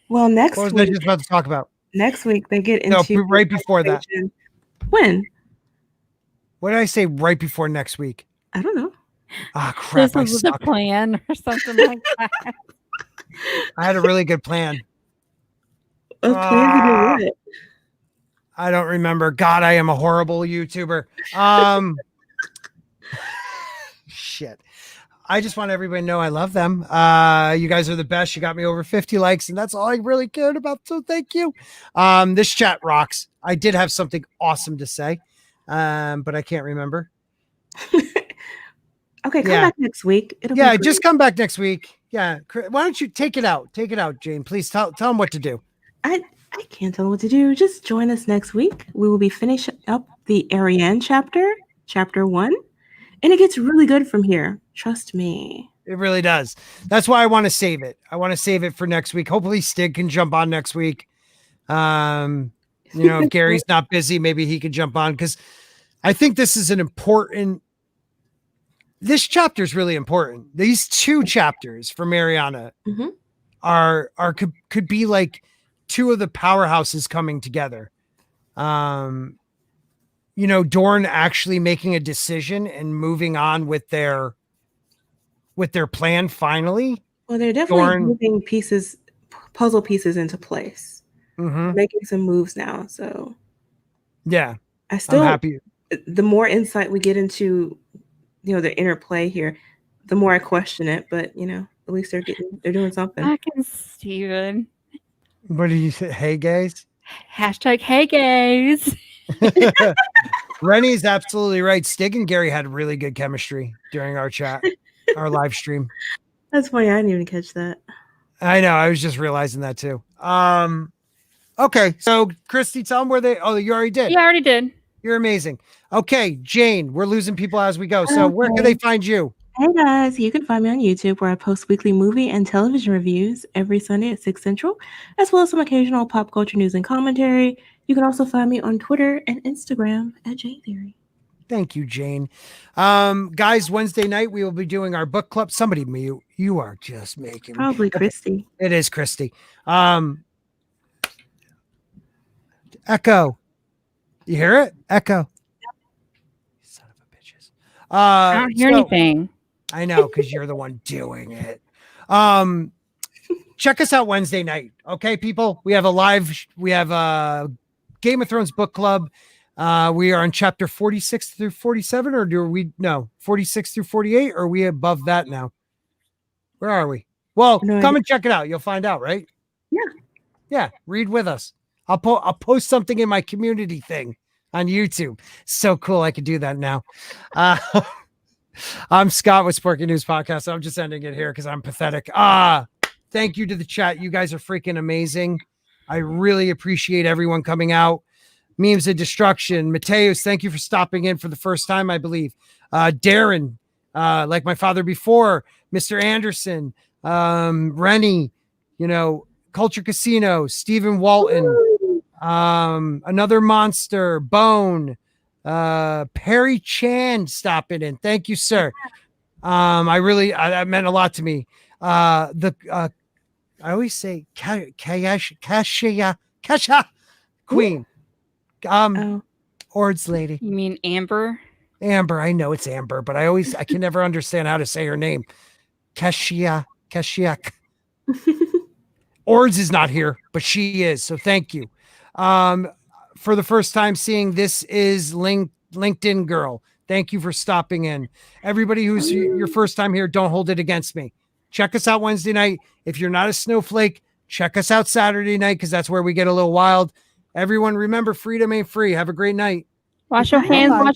Well, next what was week, I just about to talk about? Next week they get into right before that. When? What did I say right before next week? I don't know. Ah, crap. This was a plan or something like that. I had a really good plan. A plan to do what? I don't remember. God, I am a horrible YouTuber. Shit. I just want everybody to know I love them. You guys are the best. You got me over 50 likes, and that's all I really cared about. So thank you. This chat rocks. I did have something awesome to say, but I can't remember. Okay, come back next week. Just come back next week. Yeah. Why don't you take it out? Take it out, Jayne. Please tell them what to do. I can't tell them what to do. Just join us next week. We will be finishing up the Arianne chapter 1. And it gets really good from here. Trust me. It really does. That's why I want to save it. I want to save it for next week. Hopefully Stig can jump on next week. If Gary's not busy, maybe he can jump on, because I think this is this chapter is really important. These 2 chapters from Arianne could be like 2 of the powerhouses coming together. Dorne actually making a decision and moving on with their plan finally. Well, they're definitely moving puzzle pieces into place. Making some moves now. So yeah, I'm happy. The more insight we get into, the interplay here, the more I question it. But at least they're doing something. Fucking Steven. What did you say? Hey guys. Hashtag hey guys. Rennie's absolutely right. Stig and Gary had really good chemistry during our chat, our live stream. That's funny. I didn't even catch that. I know. I was just realizing that too. Okay. So Christy, tell them where you already did. Yeah, I already did. You're amazing. Okay, Jayne, we're losing people as we go. So where can they find you? Hey guys, you can find me on YouTube where I post weekly movie and television reviews every Sunday at 6 Central, as well as some occasional pop culture news and commentary. You can also find me on Twitter and Instagram at Jayne Theory. Thank you, Jayne. Guys, Wednesday night we will be doing our book club. Somebody mute. You are just making Probably Christy. It is Christy. Echo. You hear it? Echo. Son of a bitches. I don't hear anything. I know, because you're the one doing it. Check us out Wednesday night. Okay, people. We have a Game of Thrones book club. We are on chapter 46 through 47, or 46 through 48, or are we above that now? Where are we? Well, come and check it out. You'll find out, right? Yeah. Read with us. I'll post something in my community thing on YouTube. So cool. I could do that now. I'm Scott with Sporky News Podcast. I'm just ending it here because I'm pathetic. Thank you to the chat. You guys are freaking amazing. I really appreciate everyone coming out. Memes of Destruction. Mateus, thank you for stopping in for the first time, I believe. Darren, like my father before. Mr. Anderson, Rennie, Culture Casino, Stephen Walton, Another Monster, Bone, Perry Chan stopping in. Thank you, sir. That meant a lot to me. I always say Kasha Queen. Ord's lady. You mean Amber? Amber, I know it's Amber, but I can never understand how to say her name. Kashiak. Ords is not here, but she is. So thank you. For the first time seeing this is LinkedIn Girl. Thank you for stopping in. Everybody who's your first time here, don't hold it against me. Check us out Wednesday night. If you're not a snowflake, check us out Saturday night because that's where we get a little wild. Everyone, remember, freedom ain't free. Have a great night. Wash your hands. Wash